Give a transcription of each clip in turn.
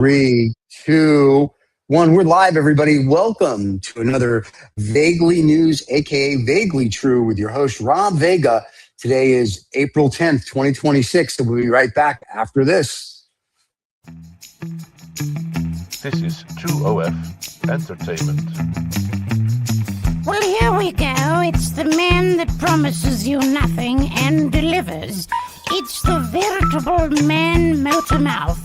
Three, two, one. We're live, everybody. Welcome to another Vaguely News, aka Vaguely True, with your host, Rob Vega. Today is April 10th, 2026. So we'll be right back after this. This is True OF Entertainment. Well, here we go. It's the man that promises you nothing and delivers. It's the veritable man motor mouth.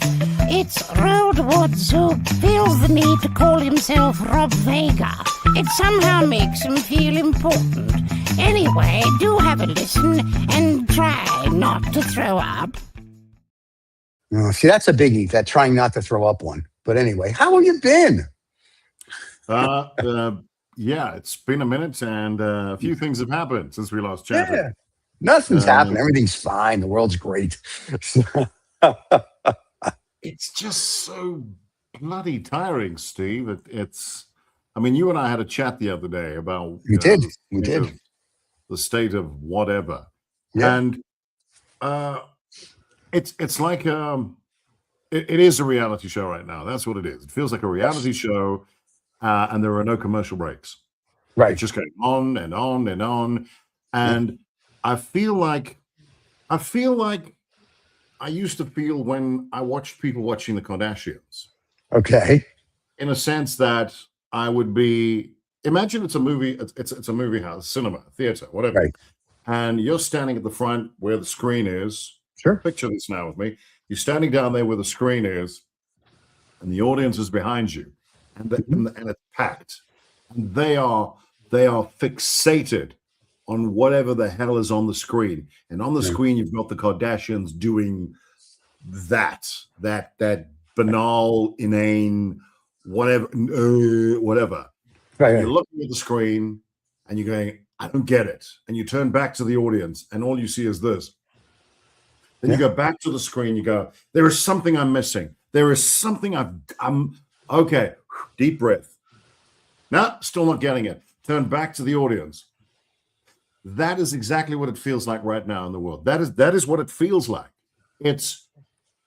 It's Road Woods who feels the need to call himself Rob Vega. It somehow makes him feel important. Anyway, do have a listen and try not to throw up. See, that's a biggie, that trying not to throw up one. But anyway, how have you been? Yeah, it's been a minute, and a few things have happened since we last chatted. Yeah, nothing's happened. Everything's fine. The world's great. It's just so bloody tiring, Steve. I mean, you and I had a chat the other day about We did. The state of whatever, Yeah. and it's like it is a reality show right now. That's what it is. It feels like a reality show, and there are no commercial breaks. Right. It's just going on and on and on, and I feel like I used to feel when I watched people watching the Kardashians. Okay. In a sense that I would be, imagine it's a movie, it's a movie house, cinema, theater, whatever. Right. And you're standing at the front where the screen is. Sure. Picture this now with me. You're standing down there where the screen is, and the audience is behind you, and it's packed. And they are fixated on whatever the hell is on the screen. And on the screen, you've got the Kardashians doing that banal, inane, whatever. Right. You're looking at the screen and you're going, I don't get it. And you turn back to the audience and all you see is this. Then you go back to the screen, you go, there is something I'm missing. There is something I'm okay. Deep breath. No, still not getting it. Turn back to the audience. That is exactly what it feels like right now in the world. That is what it feels like.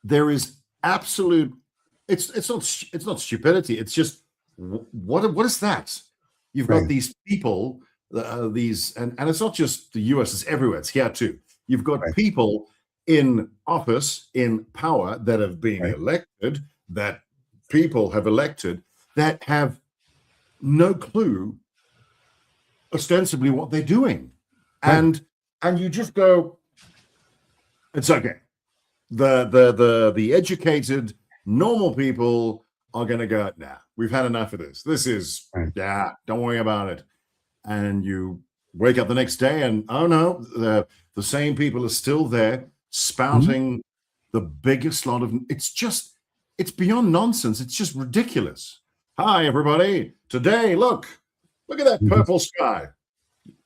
There is absolute. It's not stupidity. It's just what is that? You've got these people, and it's not just the US. It's everywhere. It's here too. You've got people in office, in power, that have been elected, that people have elected, that have no clue, ostensibly, what they're doing. And you just go, it's okay. The educated, normal people are going to go, nah, we've had enough of this. This is, don't worry about it. And you wake up the next day and, oh no, the same people are still there spouting the biggest lot of, it's beyond nonsense. It's just ridiculous. Hi, everybody. Today, look at that purple sky.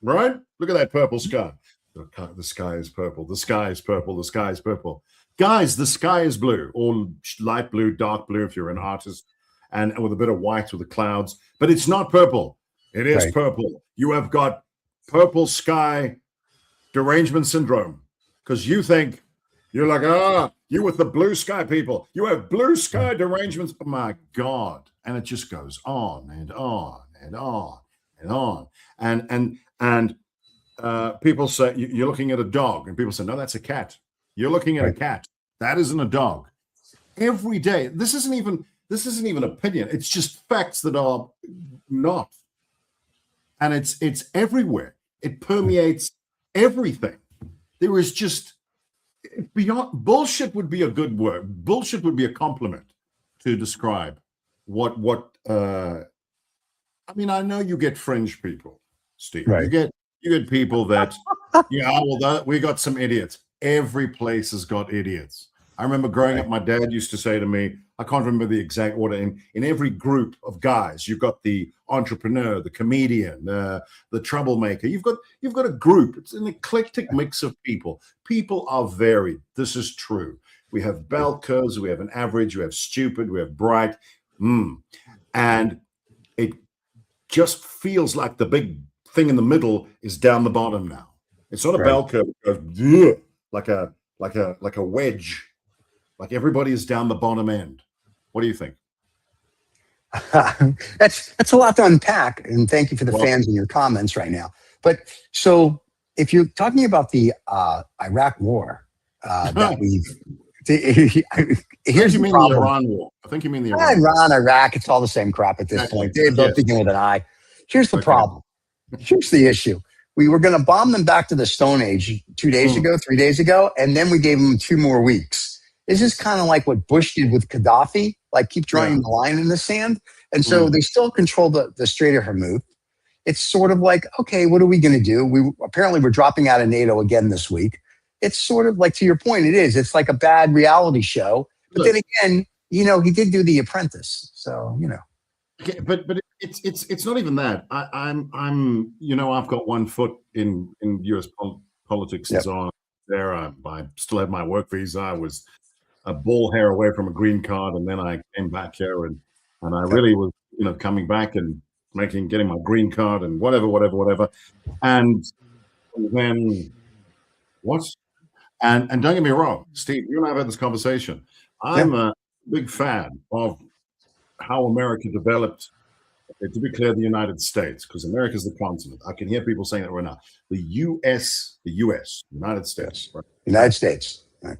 Right? Look at that purple sky. The sky is purple. The sky is purple. The sky is purple. Guys, the sky is blue, or light blue, dark blue if you're an artist, and with a bit of white with the clouds. But it's not purple. It is purple. You have got purple sky derangement syndrome because you think you're like, you with the blue sky people. You have blue sky derangements. Oh, my God. And it just goes on and on and on and on. And people say you're looking at a dog, and people say, no, that's a cat. You're looking at a cat. That isn't a dog. Every day, this isn't even opinion. It's just facts that are not. And it's everywhere. It permeates everything. There is just beyond bullshit would be a good word. Bullshit would be a compliment to describe what I mean, I know you get fringe people, Steve. Right. You get people that, we got some idiots. Every place has got idiots. I remember growing up, my dad used to say to me, I can't remember the exact order, in every group of guys, you've got the entrepreneur, the comedian, the troublemaker. You've got a group. It's an eclectic mix of people. People are varied. This is true. We have bell curves, we have an average, we have stupid, we have bright. And it just feels like the big thing in the middle is down the bottom now. It's not a bell curve. It goes like a wedge. Like everybody is down the bottom end. What do you think? That's a lot to unpack, and thank you for the Well, fans in your comments right now. But so, if you're talking about the Iraq War, that we've here's you the mean the problem. Iran war. I think you mean the Iran war. Iran, Iraq, it's all the same crap at this Exactly. point. They both Yes. begin with an I. Here's the Okay. problem. Here's the issue. We were going to bomb them back to the Stone Age 2 days ago, 3 days ago, and then we gave them 2 more weeks. This is kind of like what Bush did with Gaddafi, like keep drawing the line in the sand. And so they still control the Strait of Hormuz. It's sort of like, okay, what are we going to do? We're dropping out of NATO again this week. It's sort of like, to your point, it is. It's like a bad reality show. But then again, he did do The Apprentice, so Okay, but it's not even that. I'm I've got one foot in U.S. politics and so on. There, I still had my work visa. I was a ball hair away from a green card, and then I came back here, and I really was coming back and getting my green card and whatever, and then what? And don't get me wrong, Steve, you and I have had this conversation. I'm a big fan of how America developed, to be clear, the United States, because America is the continent. I can hear people saying that right now. The U.S., United States. Right? United States. Right.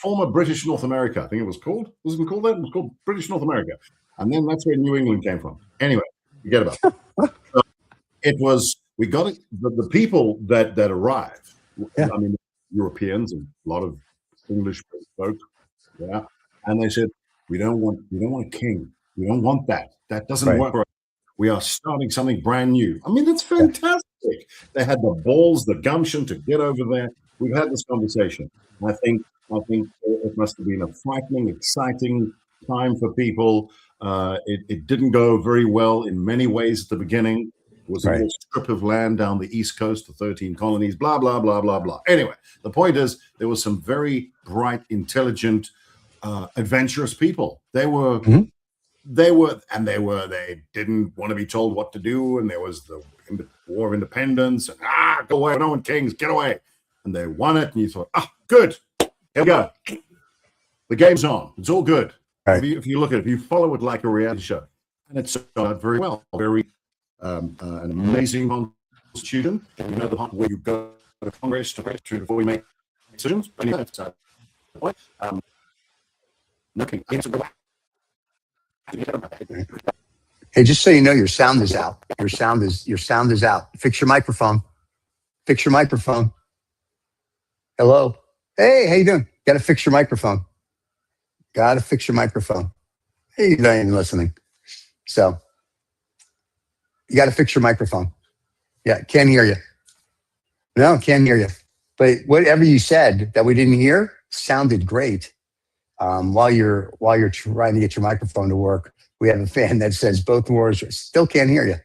Former British North America, I think it was called. Was it called that? It was called British North America. And then that's where New England came from. Anyway, forget about it. So it was, we got it, the people that arrived, I mean, Europeans and a lot of English folk, and they said, we don't want a king. We don't want that. That doesn't work for us. We are starting something brand new. I mean, that's fantastic. They had the balls, the gumption to get over there. We've had this conversation. I think it must have been a frightening, exciting time for people. It didn't go very well in many ways at the beginning. It was a little strip of land down the East Coast, the 13 colonies, blah, blah, blah, blah, blah. Anyway, the point is there were some very bright, intelligent, adventurous people. They didn't want to be told what to do, and there was the War of Independence, and go away, no one kings, get away. And they won it, and you thought, good, here we go. The game's on. It's all good. Right. If you look at it, if you follow it like a reality show, and it's done very well, very an amazing constitution. The part where you go to Congress before we make decisions. Hey, just so you know, your sound is out. Your sound is out. Fix your microphone. Hello. Hey, how you doing? Got to fix your microphone. Hey, you're not even listening. So you got to fix your microphone. Yeah, can't hear you. No, can't hear you. But whatever you said that we didn't hear sounded great. While you're trying to get your microphone to work, we have a fan that says both wars still can't hear you.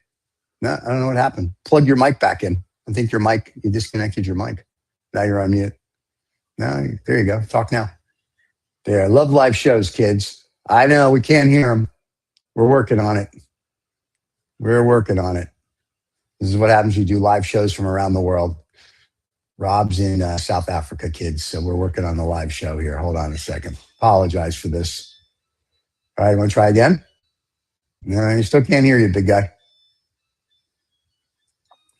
No, I don't know what happened. Plug your mic back in. I think you disconnected your mic. Now you're on mute. No, there you go. Talk now. There. I love live shows, kids. I know we can't hear them. We're working on it. This is what happens when you do live shows from around the world. Rob's in South Africa, kids, so we're working on the live show here. Hold on a second. Apologize for this. All right, you want to try again? No, you still can't hear you, big guy.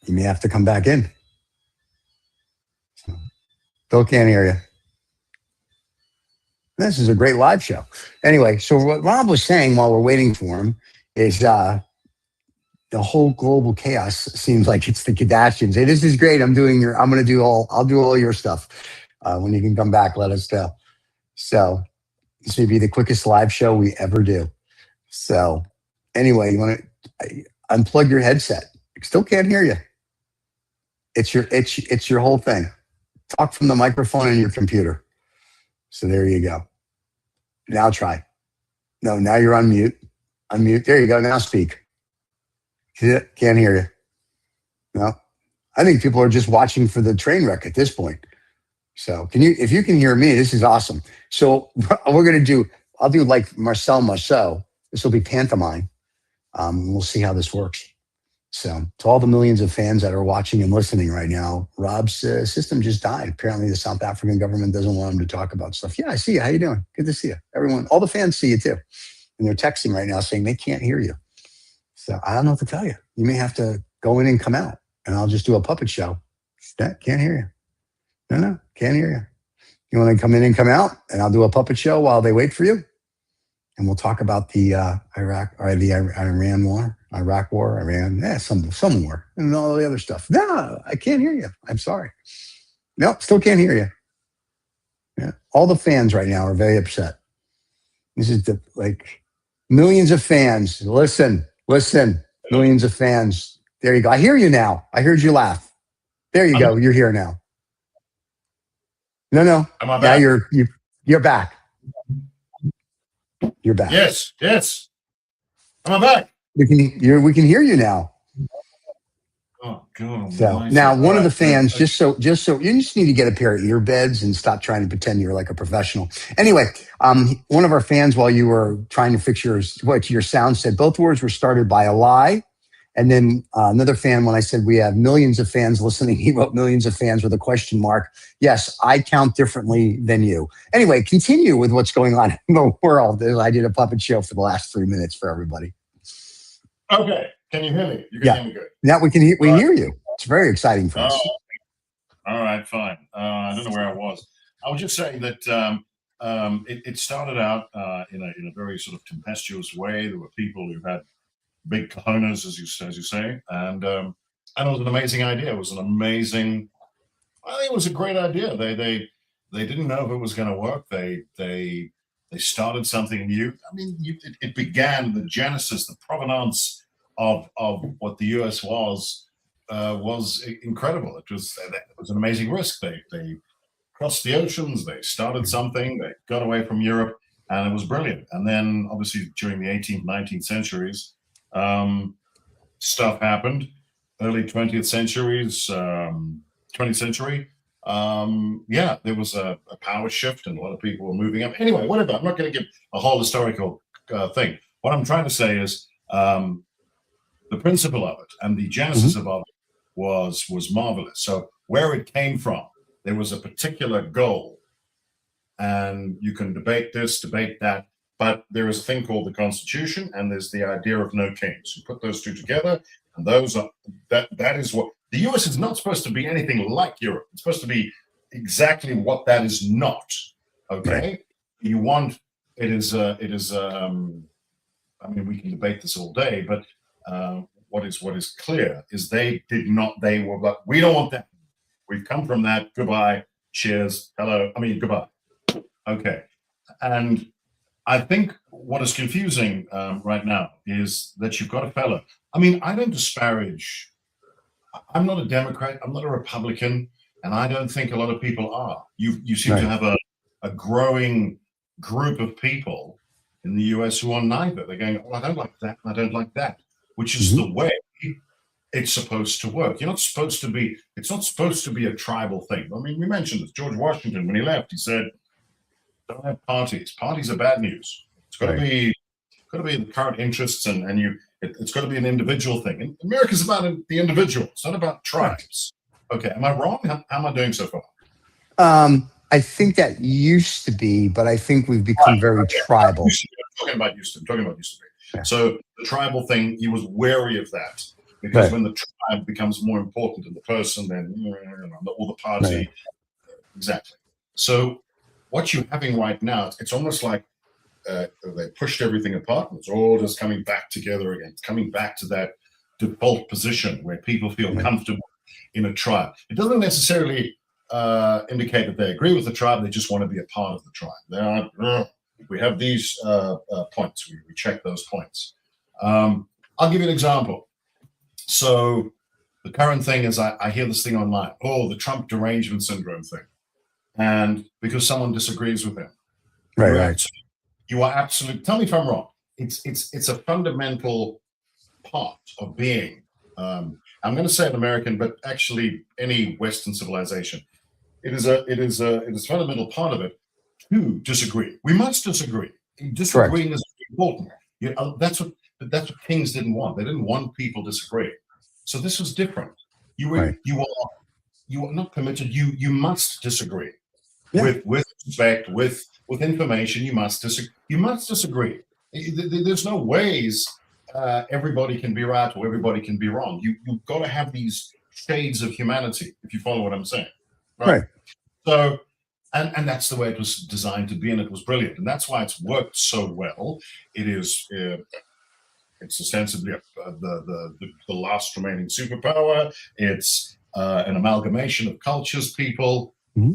You may have to come back in. Still can't hear you. This is a great live show. Anyway, so what Rob was saying while we're waiting for him is the whole global chaos seems like it's the Kardashians. Hey, this is great. I'll do all your stuff. When you can come back, let us know. So this would be the quickest live show we ever do. So anyway, you want to unplug your headset. Still can't hear you. It's your whole thing. Talk from the microphone in your computer. So there you go. Now try. No, now you're on mute. Unmute. There you go. Now speak. Can't hear you. No. I think people are just watching for the train wreck at this point. So if you can hear me, this is awesome. So I'll do like Marcel Marceau. This will be pantomime. We'll see how this works. So to all the millions of fans that are watching and listening right now, Rob's system just died. Apparently the South African government doesn't want him to talk about stuff. Yeah, I see you. How you doing? Good to see you. Everyone, all the fans see you too. And they're texting right now saying they can't hear you. So I don't know what to tell you. You may have to go in and come out, and I'll just do a puppet show. Can't hear you. No, can't hear you. You want to come in and come out, and I'll do a puppet show while they wait for you, and we'll talk about the Iran war, some war, and all the other stuff. No, I can't hear you. I'm sorry. Nope, still can't hear you. Yeah, all the fans right now are very upset. This is millions of fans. Listen, millions of fans. There you go. I hear you now. I heard you laugh. There you go. You're here now. No. Am I Now back? you're back. You're back. Yes. Am I back? We can hear you now. Oh God. So now one of the fans, just so you just need to get a pair of earbuds and stop trying to pretend you're like a professional. Anyway, one of our fans, while you were trying to fix your sound, said both words were started by a lie. And then another fan, when I said we have millions of fans listening, he wrote millions of fans with a question mark. Yes, I count differently than you. Anyway, continue with what's going on in the world. I did a puppet show for the last 3 minutes for everybody. Okay. Can you hear me? You can hear me good. Now we hear you. It's very exciting for us. All right, fine. I don't know where I was. I was just saying that it started out in a very sort of tempestuous way. There were people who had big cojones, as you say, and it was an amazing idea. It was an amazing. I think it was a great idea. They didn't know if it was going to work. They started something new. I mean, it began the genesis, the provenance of what the US was incredible. It was an amazing risk. They crossed the oceans, they started something, they got away from Europe, and it was brilliant. And then obviously during the 18th, 19th centuries, stuff happened. Early 20th centuries, 20th century, there was a power shift and a lot of people were moving up. Anyway, whatever. I'm not going to give a whole historical thing. What I'm trying to say is the principle of it and the genesis of it was marvelous. So where it came from, there was a particular goal, and you can debate this, debate that, but there is a thing called the Constitution, and there's the idea of no kings. You put those two together, and that is what the US is not supposed to be anything like Europe. It's supposed to be exactly what that is not. Okay, right. I mean, we can debate this all day, but what is clear is they were like, we don't want that. We've come from that. Goodbye. Cheers. Hello. I mean, goodbye. Okay. And I think what is confusing right now is that you've got a fellow. I mean, I don't disparage. I'm not a Democrat. I'm not a Republican. And I don't think a lot of people are. You seem to have a growing group of people in the US who are neither. They're going, oh, I don't like that, and I don't like that, which is the way it's supposed to work. It's not supposed to be a tribal thing. I mean, we mentioned this. George Washington, when he left, he said, don't have parties. Parties are bad news. It's got to be in the current interests, and it's got to be an individual thing. And America's about the individual. It's not about tribes. Okay, am I wrong? How am I doing so far? I think that used to be, but I think we've become very tribal. I'm talking about used to be. Yeah. So the tribal thing, he was wary of that, because when the tribe becomes more important than the person, then or the party. Right. Exactly. So what you're having right now, it's almost like they pushed everything apart, and it's all just coming back together again. It's coming back to that default position where people feel comfortable in a tribe. It doesn't necessarily indicate that they agree with the tribe. They just want to be a part of the tribe. We have these points. We check those points. I'll give you an example. So the current thing is I hear this thing online. Oh, the Trump derangement syndrome thing. And because someone disagrees with him. Right. You are absolutely, tell me if I'm wrong. It's a fundamental part of being, I'm going to say an American, but actually any Western civilization. It is a fundamental part of it to disagree. We must disagree. Disagreeing is important. That's what kings didn't want. They didn't want people disagreeing. So this was different. Right. You are not permitted. You must disagree Yeah. with respect, with information. You must disagree. You must disagree. There's no ways everybody can be right or everybody can be wrong. You've got to have these shades of humanity, if you follow what I'm saying. Right. So, and that's the way it was designed to be, and it was brilliant, and that's why it's worked so well. It is. It's ostensibly the last remaining superpower. It's an amalgamation of cultures, people. Mm-hmm.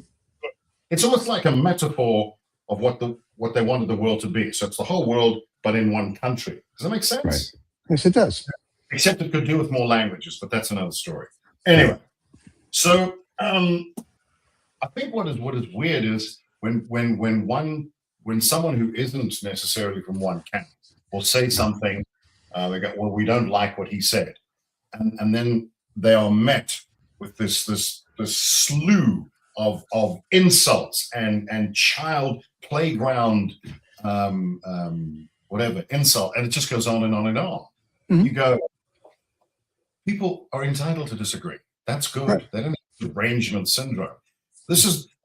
It's almost like a metaphor of what they wanted the world to be. So it's the whole world, but in one country. Does that make sense? Right. Yes, it does. Except it could do with more languages, but that's another story. Anyway, so I think what is weird is when someone who isn't necessarily from one camp will say something, they go, well, we don't like what he said, and then they are met with this slew of insults and child playground whatever insult, and it just goes on and on and on. Mm-hmm. You go, people are entitled to disagree. That's good. Right. They don't have derangement syndrome.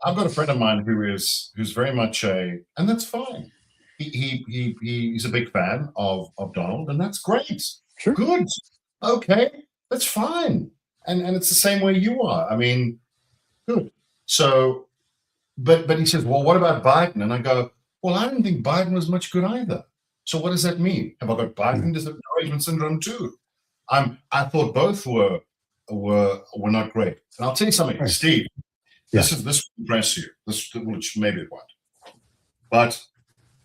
I've got a friend of mine who's very much and that's fine. He's a big fan of Donald, and that's great. Sure. Good. Okay, that's fine. And it's the same way you are. I mean, good. So, but he says, well, what about Biden? And I go, well, I didn't think Biden was much good either. So what does that mean? Have I got Biden derangement syndrome too? I thought both were not great. And I'll tell you something, right. Steve. This will impress you. Which maybe it won't. But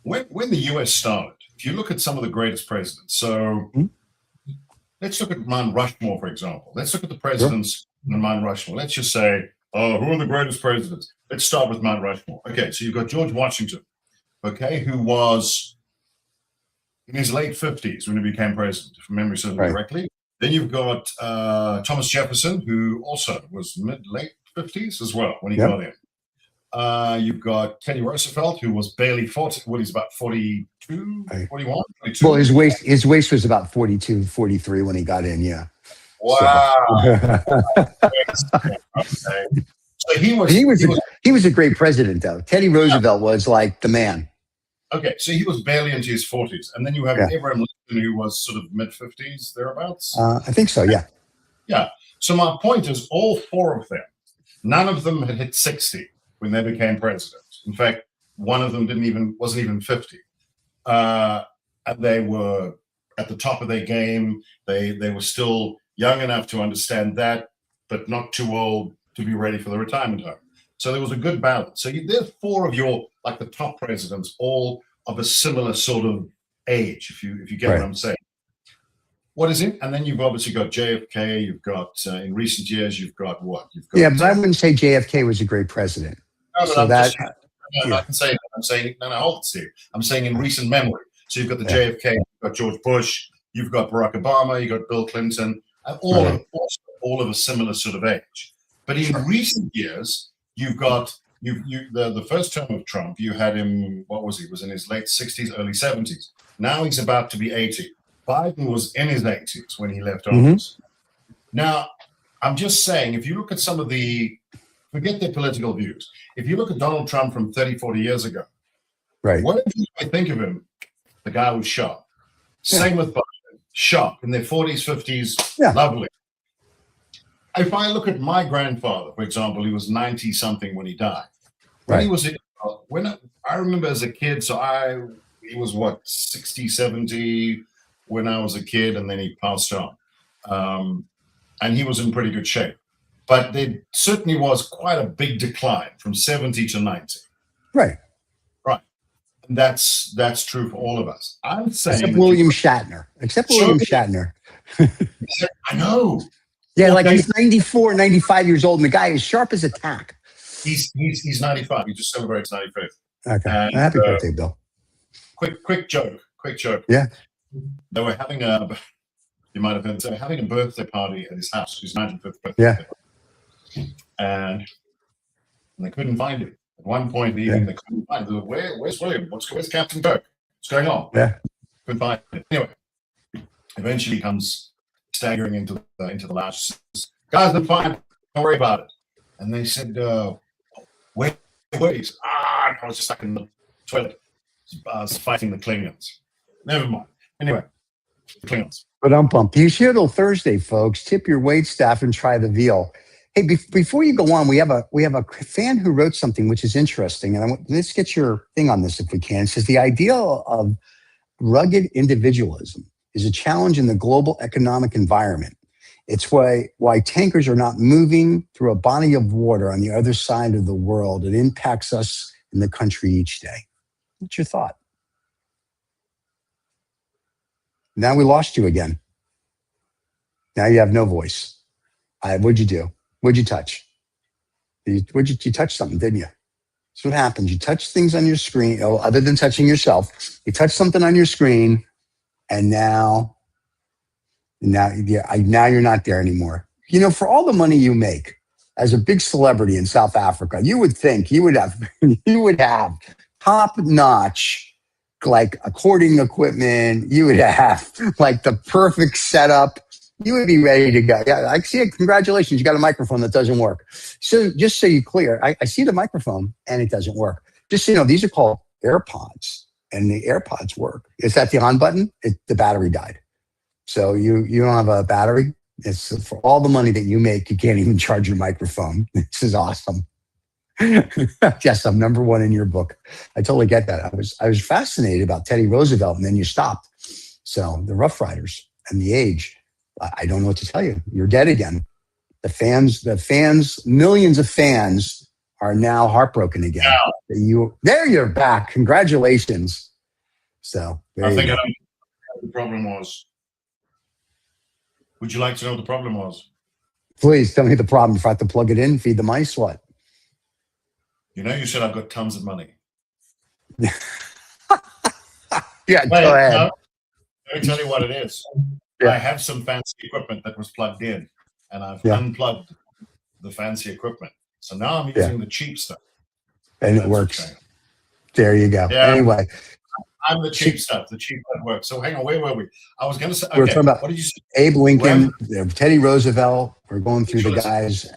when the US started, if you look at some of the greatest presidents, so let's look at Mount Rushmore, for example. Let's look at the presidents on Mount Rushmore. Let's just say, who are the greatest presidents? Let's start with Mount Rushmore. Okay, so you've got George Washington, okay, who was in his late 50s when he became president, if memory serves me correctly. Then you've got Thomas Jefferson, who also was late 50s as well when he got in. You've got Teddy Roosevelt, who was barely 40. Well, he's about 42, 41, 42. Well, his waist was about 42, 43 when he got in. Yeah. Wow. Okay. So he was a great president, though. Teddy Roosevelt was like the man. Okay, so he was barely into his 40s, and then you have Abraham Lincoln, who was sort of mid 50s thereabouts. I think so. Yeah. Yeah. So my point is, all four of them, none of them had hit 60 when they became president. In fact, one of them wasn't even 50, and they were at the top of their game. They were still young enough to understand that, but not too old to be ready for the retirement home. So there was a good balance. So there's four of your, like the top presidents, all of a similar sort of age, if you get what I'm saying. What is it? And then you've obviously got JFK. You've got in recent years, you've got what? You've got, but I wouldn't say JFK was a great president. No, so that I can say that. I'm saying hold it, Steve. I'm saying in recent memory. So you've got the JFK, you've got George Bush, you've got Barack Obama, you've got Bill Clinton, all of a similar sort of age. But in recent years, you've got the first term of Trump. You had him. What was he? Was in his late 60s, early 70s. Now he's about to be 80. Biden was in his 80s when he left office. Now, I'm just saying, if you look at some of forget their political views. If you look at Donald Trump from 30, 40 years ago, what did you think of him? The guy was sharp. Same with Biden. Sharp. In their 40s, 50s, lovely. If I look at my grandfather, for example, he was 90-something when he died. I remember as a kid, so he was, 60, 70 when I was a kid, and then he passed on. And he was in pretty good shape. But there certainly was quite a big decline from 70 to 90. Right. And that's true for all of us. I'm saying Except William Shatner. I know. Yeah, like he's 94, 95 years old, and the guy is sharp as a tack. He's 95. He just celebrates 95th. Okay. And, happy birthday, Bill. Quick joke. Yeah. They were having you might have been having a birthday party at his house, his 95th birthday. Yeah. And they couldn't find him. At one point in the evening, they couldn't find him. Where's William? Where's Captain Kirk? What's going on? Yeah. Couldn't find him. Anyway, eventually comes staggering into the lounge. Guys, I'm fine. Don't worry about it. And they said, wait. I was just stuck in the toilet. I was fighting the Klingons. Never mind. Anyway, the Klingons. But you here till Thursday, folks. Tip your wait staff and try the veal. Hey, before you go on, we have a fan who wrote something which is interesting, and let's get your thing on this if we can. It says the idea of rugged individualism is a challenge in the global economic environment. It's why tankers are not moving through a body of water on the other side of the world. It impacts us in the country each day. What's your thought? Now we lost you again. Now you have no voice. What'd you do? What'd you touch? You touched something, didn't you? That's what happens. You touch things on your screen, other than touching yourself. You touch something on your screen, and now you're not there anymore. You know, for all the money you make as a big celebrity in South Africa, you would think you would have top-notch, like, recording equipment. You would have like the perfect setup. You would be ready to go. Yeah, I see it. Congratulations. You got a microphone that doesn't work. So just so you clear, I see the microphone and it doesn't work. Just so you know, these are called AirPods, and the AirPods work. Is that the on button? The battery died. So you don't have a battery. It's for all the money that you make, you can't even charge your microphone. This is awesome. Yes, I'm number one in your book. I totally get that. I was fascinated about Teddy Roosevelt, and then you stopped. So the Rough Riders and the age. I don't know what to tell you. You're dead again. The fans, millions of fans are now heartbroken again. Yeah. There you're back. Congratulations. So I think I know what the problem was. Would you like to know what the problem was? Please tell me the problem. If I have to plug it in, feed the mice, what? You know, you said I've got tons of money. Yeah, Wait, go ahead. No, let me tell you what it is. Yeah. I have some fancy equipment that was plugged in, and I've unplugged the fancy equipment. So now I'm using the cheap stuff. And it works. There you go. Yeah. Anyway. I'm the cheap stuff, the cheap that works. So hang on, where were we? I was going to say, okay, we're talking about what did you say? Abe Lincoln, Teddy Roosevelt. We're going through the guys.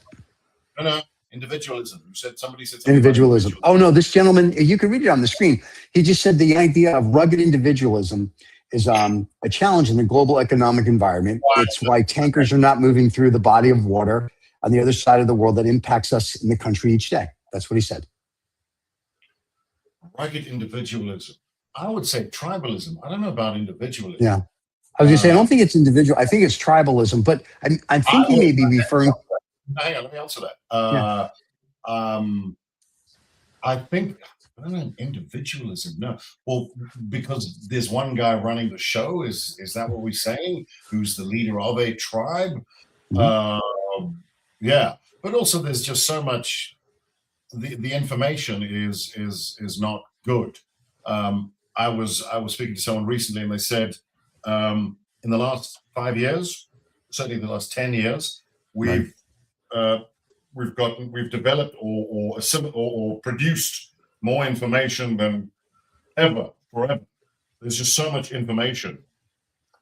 No, individualism. Somebody said individualism. Oh no, this gentleman, you can read it on the screen. He just said the idea of rugged individualism is a challenge in the global economic environment. It's why tankers are not moving through the body of water on the other side of the world that impacts us in the country each day. That's what he said. Rugged individualism. I would say tribalism. I don't know about individualism. Yeah. I was going to say, I don't think it's individual. I think it's tribalism, but I think he may be referring. Hang on, let me answer that. I think, I don't know, individualism. No. Well, because there's one guy running the show. Is that what we're saying? Who's the leader of a tribe? Mm-hmm. Yeah. But also there's just so much, the information is not good. I was speaking to someone recently, and they said in the last 5 years, certainly the last 10 years, we've developed or produced more information than forever. There's just so much information,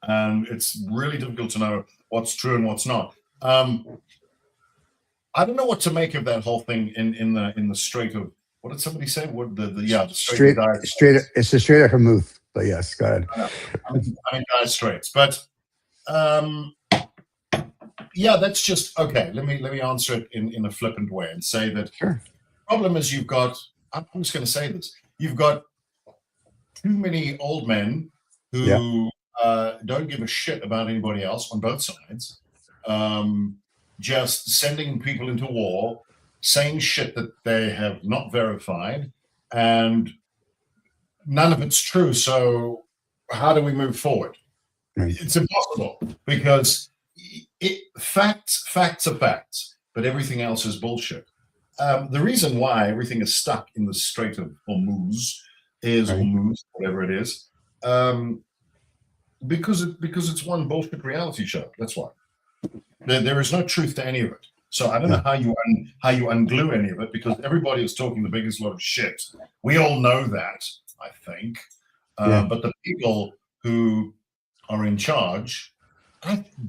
and it's really difficult to know what's true and what's not. I don't know what to make of that whole thing in the Strait of, what did somebody say? What the Strait of it's the Strait of Hormuz. But yes, go ahead. I mean Dire Straits, but yeah, that's just okay. Let me answer it in a flippant way and say that the problem is you've got. I'm just going to say this: you've got too many old men who don't give a shit about anybody else on both sides. Just sending people into war, saying shit that they have not verified, and none of it's true. So how do we move forward? Right. It's impossible, because facts are facts, but everything else is bullshit. The reason why everything is stuck in the Strait of Hormuz Hormuz, whatever it is, because it's one bullshit reality show. That's why. There is no truth to any of it. So I don't know how you unglue any of it, because everybody is talking the biggest load of shit. We all know that, I think. But the people who are in charge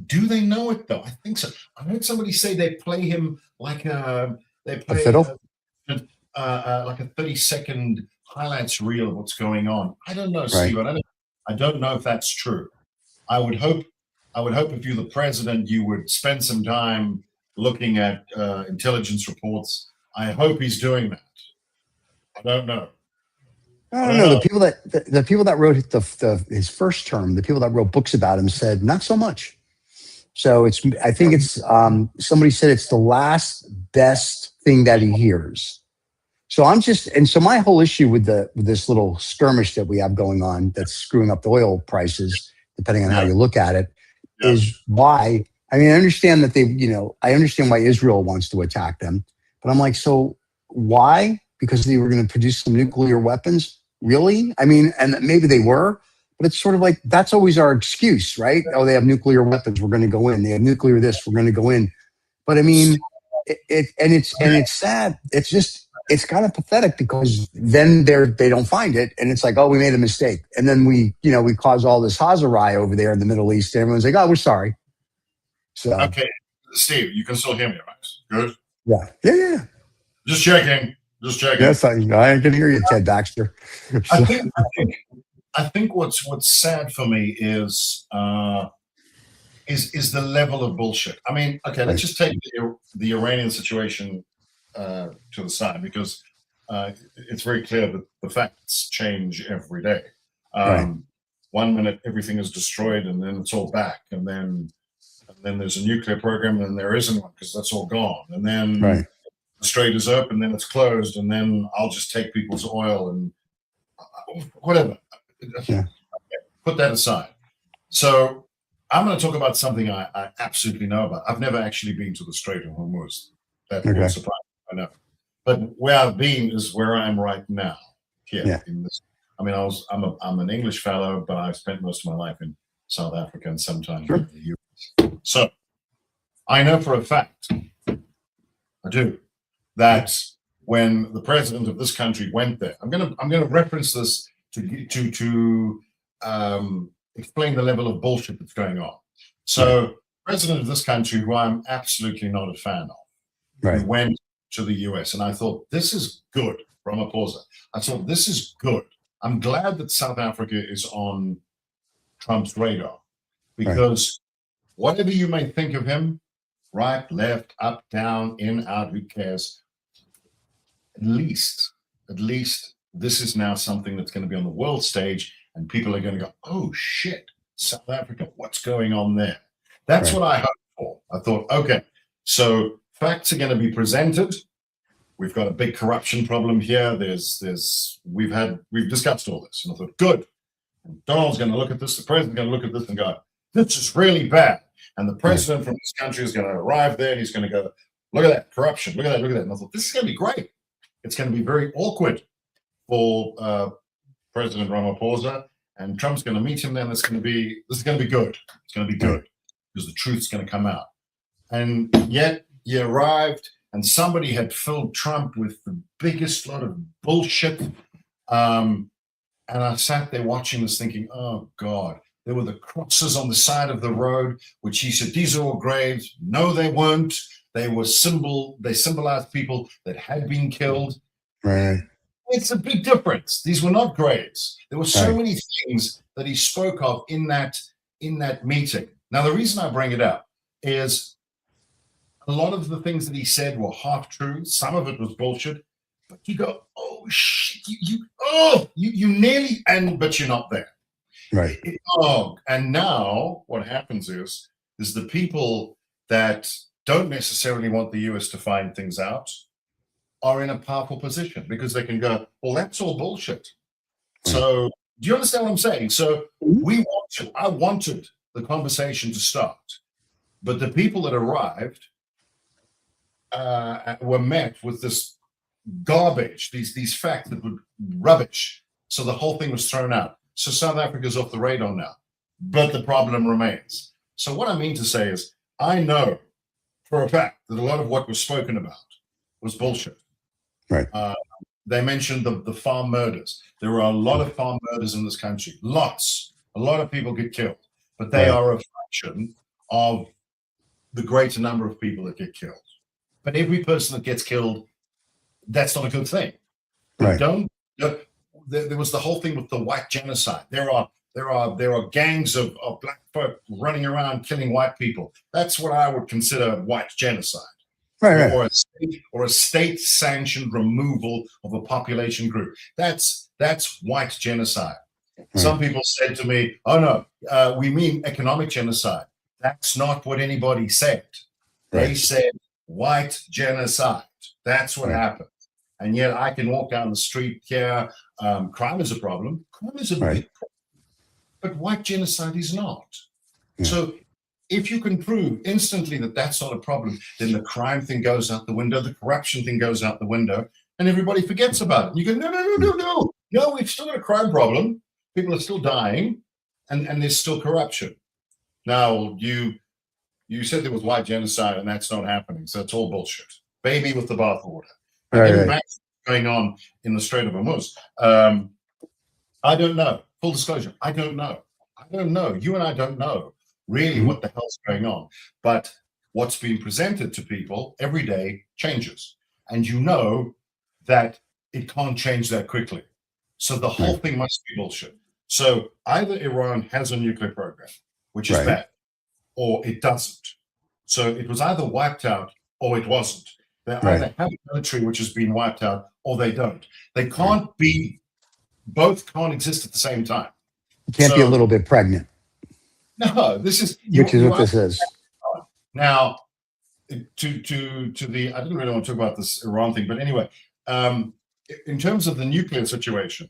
Do they know it though? I think so. I heard somebody say they play him like A fiddle? like a 30-second highlights reel of what's going on. I don't know, Right. Steve. I don't know if that's true. I would hope if you're the president, you would spend some time looking at intelligence reports. I hope he's doing that. I don't know. I don't know. The people that wrote his first term, the people that wrote books about him said not so much. So I think it's somebody said it's the last best thing that he hears. So so my whole issue with this little skirmish that we have going on that's screwing up the oil prices, depending on how you look at it, is why. I mean, I understand that I understand why Israel wants to attack them, but I'm like, so why? Because they were going to produce some nuclear weapons? Really? I mean, and maybe they were, but it's sort of like, that's always our excuse, right? Oh, they have nuclear weapons, we're going to go in. They have nuclear this, we're going to go in. But I mean, it's sad. It's kind of pathetic because then they don't find it, and it's like, oh, we made a mistake, and then we cause all this Hazarai over there in the Middle East, and everyone's like, oh, we're sorry. So okay, Steve, you can still hear me, right? Good. Yeah. Just checking. Yes, I can hear you, Ted Baxter. I think what's sad for me is the level of bullshit. I mean, okay, let's just take the Iranian situation to the side, because it's very clear that the facts change every day. 1 minute everything is destroyed, and then it's all back, and then there's a nuclear program, and there isn't one because that's all gone, and then the strait is open, then it's closed, and then I'll just take people's oil and whatever. Yeah. Put that aside. So I'm going to talk about something I absolutely know about. I've never actually been to the Strait of Hormuz. That would surprise me, I know. But where I've been is where I am right now. Here in this. I mean, I'm an English fellow, but I've spent most of my life in South Africa and sometimes in the US. So I know for a fact, I do, that when the president of this country went there, I'm gonna reference this to explain the level of bullshit that's going on. So, president of this country, who I'm absolutely not a fan of, who went to the US, and I thought, this is good, Ramaphosa. I thought, this is good. I'm glad that South Africa is on Trump's radar, because whatever you may think of him, right, left, up, down, in, out, who cares? At least this is now something that's going to be on the world stage, and people are going to go, oh shit, South Africa, what's going on there? That's what I hoped for. I thought, okay, so facts are going to be presented. We've got a big corruption problem here. We've discussed all this, and I thought, good. And Donald's going to look at this, the president's going to look at this and go, this is really bad. And the president from this country is going to arrive there, and he's going to go, look at that corruption, look at that. And I thought, this is going to be great. It's going to be very awkward for President Ramaphosa, and Trump's going to meet him. Then this is going to be good. It's going to be good because the truth's going to come out. And yet he arrived, and somebody had filled Trump with the biggest lot of bullshit. And I sat there watching this, thinking, oh God. There were the crosses on the side of the road, which he said, these are all graves. No, they weren't. They symbolized people that had been killed. Right. It's a big difference. These were not graves. There were so many things that he spoke of in that meeting. Now, the reason I bring it up is a lot of the things that he said were half true. Some of it was bullshit. But you go, oh shit, you nearly, but you're not there. Right. And now what happens is the people that don't necessarily want the US to find things out are in a powerful position, because they can go, well, that's all bullshit. So do you understand what I'm saying? So I wanted the conversation to start, but the people that arrived were met with this garbage, these facts that were rubbish. So the whole thing was thrown out. So South Africa's off the radar now, but the problem remains. So what I mean to say is, I know for a fact that a lot of what was spoken about was bullshit. Right. They mentioned the farm murders. There were a lot of farm murders in this country. Lots. A lot of people get killed. but they are a fraction of the greater number of people that get killed. But every person that gets killed, that's not a good thing. Right. There was the whole thing with the white genocide. There are gangs of black folk running around killing white people. That's what I would consider white genocide. Right. Or a state-sanctioned removal of a population group. That's white genocide. Right. Some people said to me, "Oh no, we mean economic genocide." That's not what anybody said. They said white genocide. That's what happened. And yet I can walk down the street here. Crime is a problem. Crime is a big problem. But white genocide is not. Yeah. So if you can prove instantly that that's not a problem, then the crime thing goes out the window, the corruption thing goes out the window, and everybody forgets about it. And you go, no, we've still got a crime problem. People are still dying, and there's still corruption. Now, you said there was white genocide, and that's not happening, so it's all bullshit. Baby with the bathwater. Back what's going on in the Strait of Hormuz. I don't know. Full disclosure, I don't know. You and I don't know really what the hell's going on. But what's being presented to people every day changes. And you know that it can't change that quickly. So the whole thing must be bullshit. So either Iran has a nuclear program, which is bad, or it doesn't. So it was either wiped out or it wasn't. They either have a military which has been wiped out or they don't. They can't be, both can't exist at the same time. You can't be a little bit pregnant. No, this is what this is. Now, to the, I didn't really want to talk about this Iran thing, but anyway, in terms of the nuclear situation,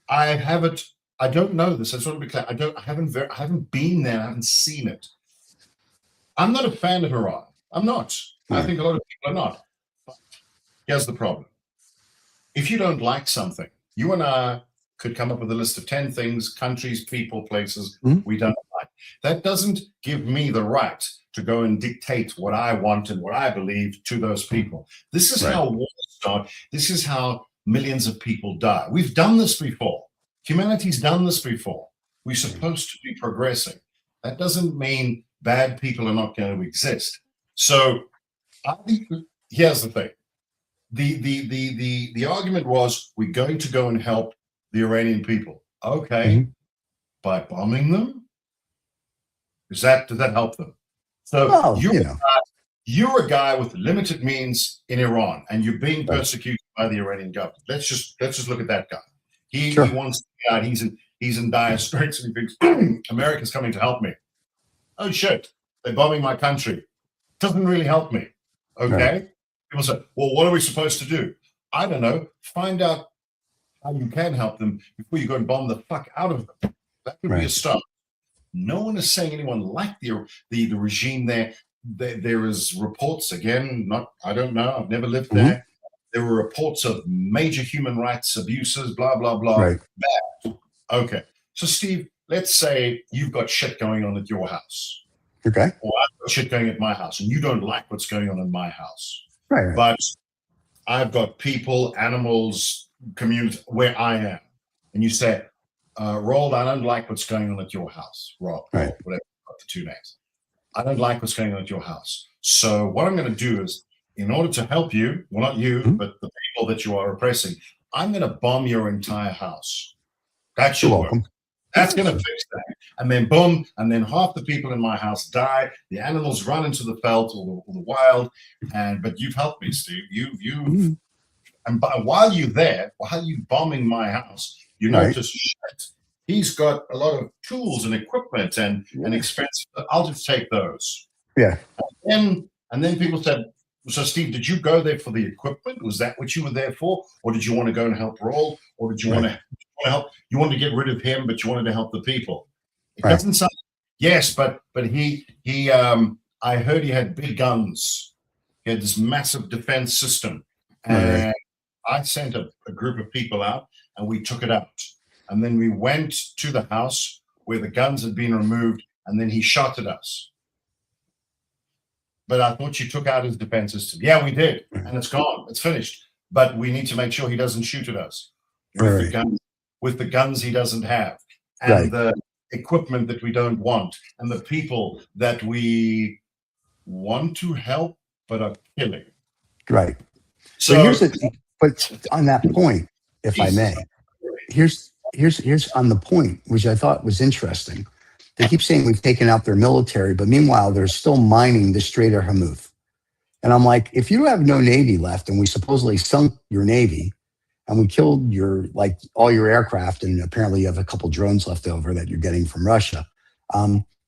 I don't know this. I just want to be clear. I haven't been there. I haven't seen it. I'm not a fan of Iran. I'm not. I think a lot of people are not. But here's the problem. If you don't like something, you and I could come up with a list of 10 things, countries, people, places we don't like. That doesn't give me the right to go and dictate what I want and what I believe to those people. This is how wars start. This is how millions of people die. We've done this before. Humanity's done this before. We're supposed to be progressing. That doesn't mean bad people are not going to exist. So here's the thing. The argument was we're going to go and help the Iranian people. Okay. By bombing them? Does that help them? So you're a guy with limited means in Iran, and you're being persecuted by the Iranian government. Let's just look at that guy. He wants to get out. He's in dire straits, and he thinks America's coming to help me. Oh shit! They're bombing my country. Doesn't really help me. Okay. People say, well, what are we supposed to do? I don't know. Find out how you can help them before you go and bomb the fuck out of them. That would be a start. No one is saying anyone liked the regime there. There is reports, again, I don't know, I've never lived there. There were reports of major human rights abuses, blah, blah, blah. Bad. Okay. So, Steve, let's say you've got shit going on at your house. Okay. Or I've got shit going at my house, and you don't like what's going on in my house. Right. But I've got people, animals, community where I am. And you say, Roald, I don't like what's going on at your house. Rob, whatever, got the two names. I don't like what's going on at your house. So what I'm going to do is, in order to help you, well, not you, but the people that you are oppressing, I'm going to bomb your entire house. That should work. That's going to fix that. And then boom, and then half the people in my house die. The animals run into the veldt or the wild. But you've helped me, Steve. And while you're there, while you're bombing my house, you notice shit. He's got a lot of tools and equipment and expensive. I'll just take those. Yeah. And then people said, so Steve, did you go there for the equipment? Was that what you were there for? Or did you want to go and help Roll? Or did you want to help? You wanted to get rid of him, but you wanted to help the people. It doesn't sound. Yes, but he I heard he had big guns. He had this massive defense system. And I sent a group of people out and we took it out. And then we went to the house where the guns had been removed, and then he shot at us. But I thought you took out his defense system. Yeah, we did. And it's gone. It's finished. But we need to make sure he doesn't shoot at us with the guns he doesn't have. And equipment that we don't want, and the people that we want to help but are killing. Right. So But on that point, if I may, here's on the point, which I thought was interesting. They keep saying we've taken out their military, but meanwhile, they're still mining the Strait of Hormuz. And I'm like, if you have no Navy left and we supposedly sunk your Navy and we killed all your aircraft, and apparently you have a couple drones left over that you're getting from Russia,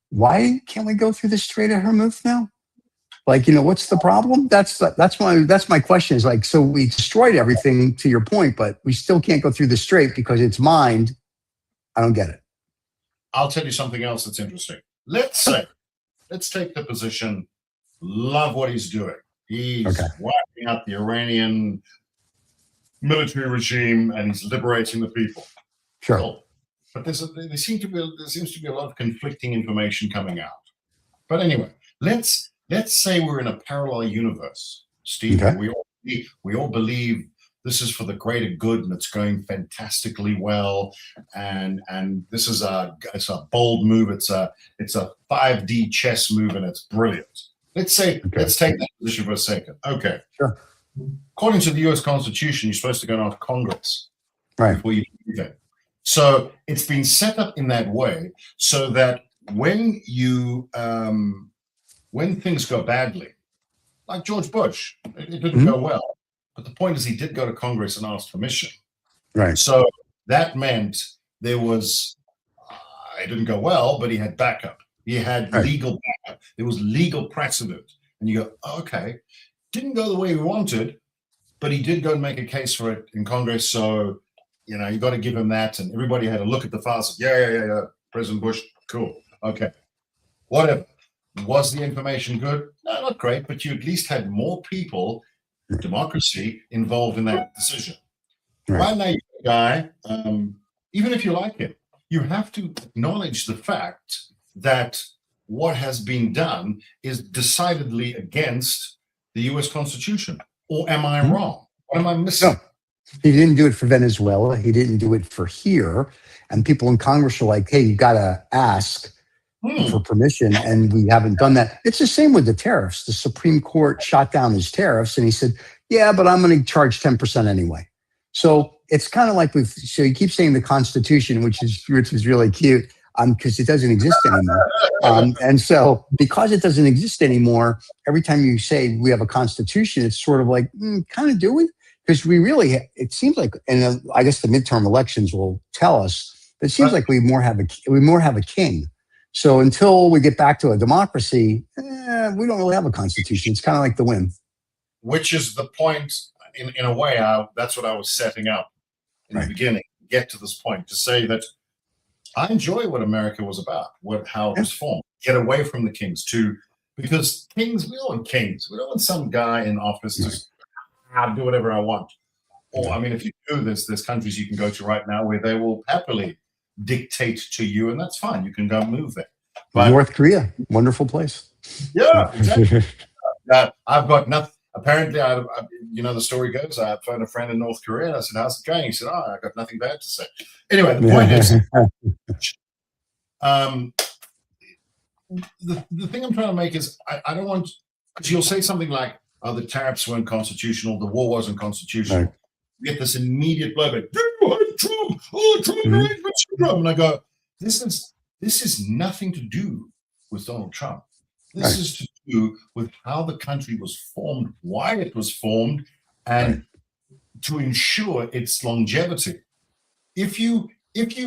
why can't we go through the Strait of Hormuz now? What's the problem? That's my question is so we destroyed everything to your point, but we still can't go through the strait because it's mined. I don't get it. I'll tell you something else that's interesting. Let's take the position, love what he's doing. He's wiping out the Iranian military regime and he's liberating the people. Sure. Cool. But there seems to be a lot of conflicting information coming out. But anyway, let's say we're in a parallel universe, Steve. Okay. We all believe this is for the greater good and it's going fantastically well. And this is it's a bold move. It's a 5D chess move and it's brilliant. Let's take that position for a second. Okay. Sure. According to the U.S. Constitution, you're supposed to go to Congress before you do anything. So it's been set up in that way so that when things go badly, like George Bush, it didn't go well. But the point is he did go to Congress and ask permission. Right. So that meant there was, it didn't go well, but he had backup. He had legal backup. There was legal precedent. And you go, okay, didn't go the way we wanted, but he did go and make a case for it in Congress. So, you got to give him that. And everybody had to look at the files. Yeah. President Bush, cool. Okay. Whatever. Was the information good? No, not great, but you at least had more people, democracy, involved in that decision. Right now, you're a guy, even if you like him, you have to acknowledge the fact that what has been done is decidedly against the U.S. Constitution. Or am I wrong? What am I missing? No. He didn't do it for Venezuela. He didn't do it for here. And people in Congress are like, hey, you got to ask for permission, and we haven't done that. It's the same with the tariffs. The Supreme Court shot down his tariffs, and he said, yeah, but I'm going to charge 10% anyway. So it's kind of like so you keep saying the Constitution, which is really cute, because it doesn't exist anymore. And so because it doesn't exist anymore, every time you say we have a Constitution, it's sort of like, kind of do we? Because we really, it seems like, and I guess the midterm elections will tell us, but it seems like we more have a king. So until we get back to a democracy, we don't really have a constitution. It's kind of like the wind. Which is the point, in a way, that's what I was setting up in the beginning, to get to this point, to say that I enjoy what America was about, how it was formed. Get away from the kings, because kings, we don't want kings. We don't want some guy in office to do whatever I want. Or, I mean, if you do this, there's countries you can go to right now where they will happily dictate to you, and that's fine. You can go move there. But North Korea, wonderful place. Yeah, exactly. I've got nothing. Apparently, the story goes, I phoned a friend in North Korea and I said, how's it going? He said, I got nothing bad to say. Anyway, the point is, the thing I'm trying to make is I don't want, because you'll say something like, the tariffs weren't constitutional, the war wasn't constitutional. Right. You get this immediate blowback. Trump, Trump. And I go, this is nothing to do with Donald Trump. This is to do with how the country was formed, why it was formed, and to ensure its longevity. If you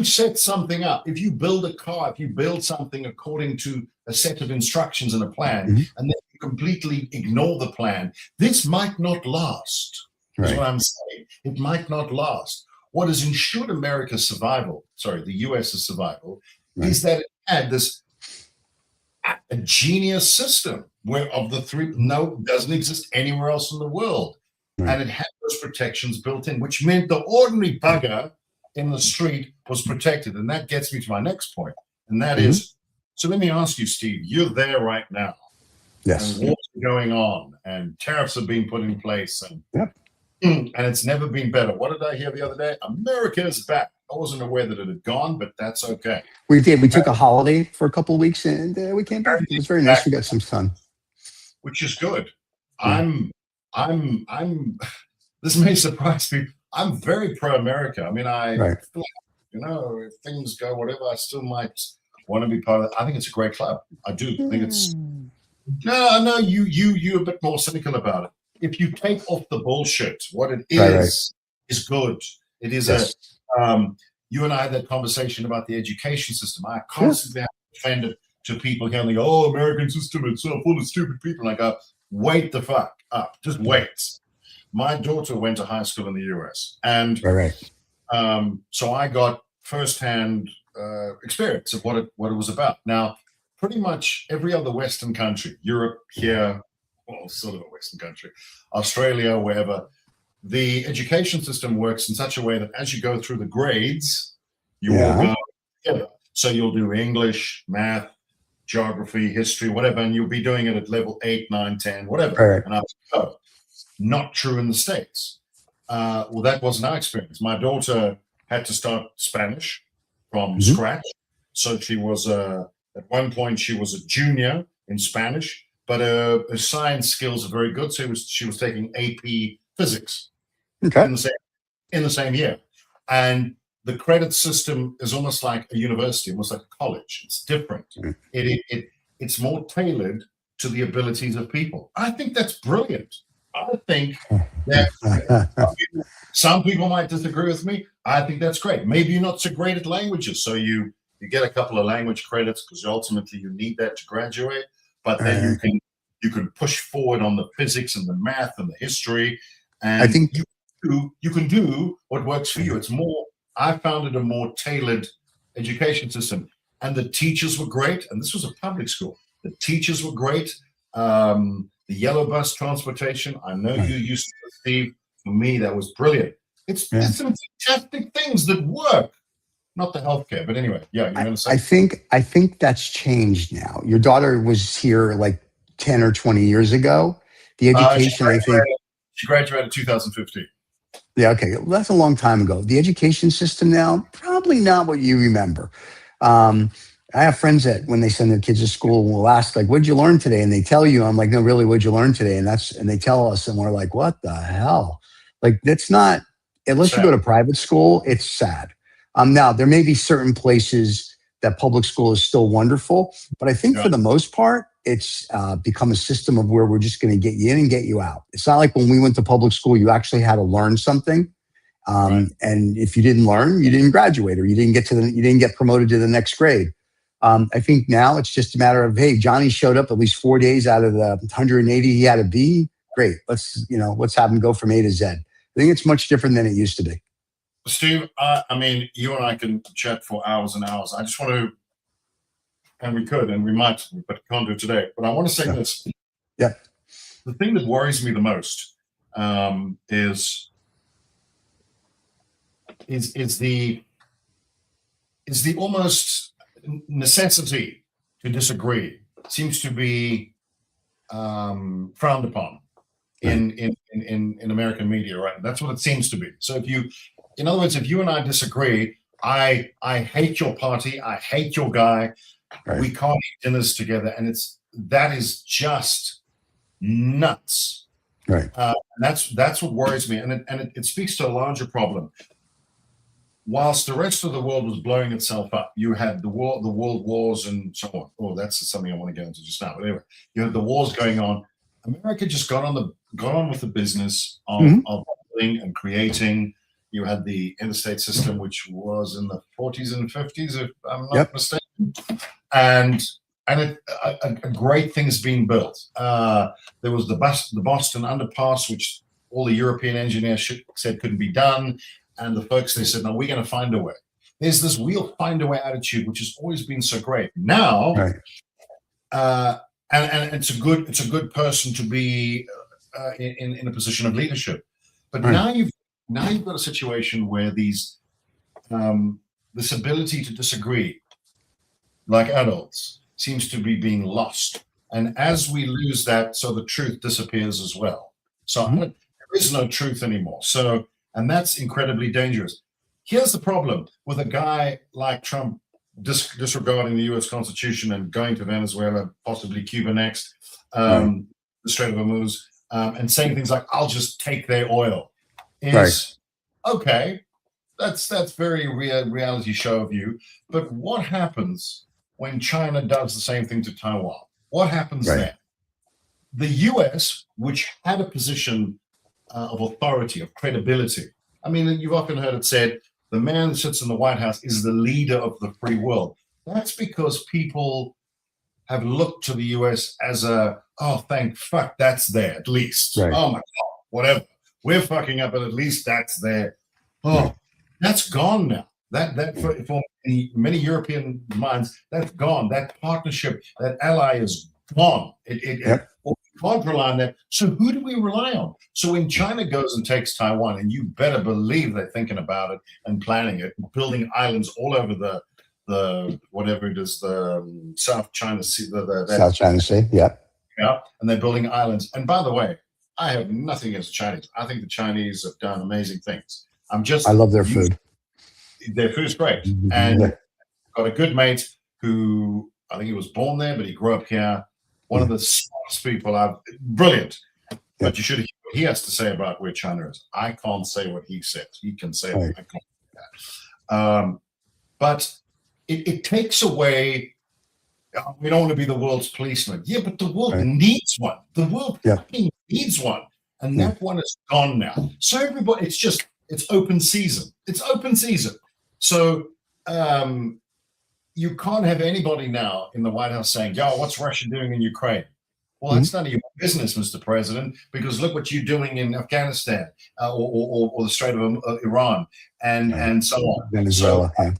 set something up, if you build a car, if you build something according to a set of instructions and a plan, and then you completely ignore the plan, this might not last. That's what I'm saying. It might not last. What has ensured America's survival, the US's survival, is that it had this a genius system where of the three, doesn't exist anywhere else in the world. And it had those protections built in, which meant the ordinary bugger in the street was protected. And that gets me to my next point. And that is, so let me ask you, Steve, you're there right now. Yes. And wars are going on and tariffs are being put in place and it's never been better. What did I hear the other day? America is back. wasn't aware that it had gone, but that's okay. We did. We took a holiday for a couple of weeks, and we came back. It was very nice. We got some sun, which is good. Yeah. I'm. This may surprise people. I'm very pro-America. I mean, Right. feel like, if things go whatever, I still might want to be part of it. I think it's a great club. I do. I think it's. No, you a bit more cynical about it. If you take off the bullshit, what it is good. It is Yes. you and I had that conversation about the education system. I constantly have offended to people here and they go, "Oh, American system, it's so full of stupid people." And I go, "Wait the fuck up. Just wait." My daughter went to high school in the US, and so I got firsthand experience of what it was about. Now, pretty much every other Western country, Europe, here, well, sort of a Western country, Australia, wherever, the education system works in such a way that as you go through the grades, you all go together. So you'll do English, math, geography, history, whatever, and you'll be doing it at level 8, 9, 10, whatever. And I was like, oh, not true in the States. Well, that wasn't our experience. My daughter had to start Spanish from scratch. So she was, at one point, she was a junior in Spanish, but her science skills are very good. So she was taking AP physics in the same year. And the credit system is almost like a university, almost like a college. It's different. It's more tailored to the abilities of people. I think that's brilliant. I think that some people might disagree with me. I think that's great. Maybe you're not so great at languages, so you get a couple of language credits because ultimately you need that to graduate. But then you can push forward on the physics and the math and the history, and I think you can do what works for you. It's more. I found it a more tailored education system, and the teachers were great. And this was a public school. The teachers were great. The yellow bus transportation. I know you used to, Steve. For me, that was brilliant. It's some fantastic things that work. Not the healthcare, but anyway, you're going to say. I think that's changed now. Your daughter was here like 10 or 20 years ago. The education, I think. She graduated in 2015. Yeah, okay. Well, that's a long time ago. The education system now, probably not what you remember. I have friends that when they send their kids to school, will ask, like, what'd you learn today? And they tell you, I'm like, no, really, what'd you learn today? And they tell us, and we're like, what the hell? Like, that's not, unless you go to private school, it's sad. Now, there may be certain places that public school is still wonderful, but I think for the most part, it's become a system of where we're just going to get you in and get you out. It's not like when we went to public school, you actually had to learn something. And if you didn't learn, you didn't graduate, or you didn't get promoted to the next grade. I think now it's just a matter of, hey, Johnny showed up at least 4 days out of the 180 he had to be. Great. Let's have him go from A to Z. I think it's much different than it used to be. Steve, I mean, you and I can chat for hours and hours. I just want to, and we could, and we might, but can't do it today. But I want to say this. Yeah. The thing that worries me the most is the almost necessity to disagree seems to be frowned upon in American media, right? That's what it seems to be. So in other words, if you and I disagree, I hate your party, I hate your guy, we can't eat dinners together, and that is just nuts. Right. That's what worries me, and it speaks to a larger problem. Whilst the rest of the world was blowing itself up, you had the world wars and so on. Oh, that's something I want to get into just now. But anyway, you had the wars going on. America just got on with the business of building and creating. You had the interstate system, which was in the 40s and 50s, if I'm not mistaken, and a great thing's being built. There was the Boston underpass, which all the European engineers said couldn't be done. And the folks, they said, no, we're going to find a way. There's this we'll find a way attitude, which has always been so great. Now, and it's a good person to be in a position of leadership. But now you've got a situation where this ability to disagree, like adults, seems to be being lost. And as we lose that, so the truth disappears as well. So there is no truth anymore. And that's incredibly dangerous. here's the problem with a guy like Trump disregarding the U.S. Constitution and going to Venezuela, possibly Cuba next, the Strait of Hormuz, and saying things like, "I'll just take their oil," is okay. That's very reality show of you. But what happens when China does the same thing to Taiwan? What happens then? The U.S., which had a position of authority, of credibility. I mean, you've often heard it said, the man that sits in the White House is the leader of the free world. That's because people have looked to the U.S. as thank fuck, that's there at least. Right. Oh my God, whatever. We're fucking up, but at least that's there. Oh, that's gone now. That for many European minds, that's gone. That partnership, that ally is gone. We can't rely on that. So who do we rely on? So when China goes and takes Taiwan, and you better believe they're thinking about it and planning it, building islands all over the whatever it is, the South China Sea, South China Sea, yeah, and they're building islands. And by the way, I have nothing against the Chinese. I think the Chinese have done amazing things. I love their food. Their food's great, and got a good mate who I think he was born there, but he grew up here. One of the smartest people brilliant. But you should hear what he has to say about where China is. I can't say what he says. He can say it. I can't do that. But it takes away. We don't want to be the world's policeman. Yeah, but the world needs one. The world fucking needs one, and that one is gone now. So everybody, it's open season. It's open season. So you can't have anybody now in the White House saying, "Yo, what's Russia doing in Ukraine?" Well, that's none of your business, Mr. President, because look what you're doing in Afghanistan or the Strait of Iran and so on. Venezuela. So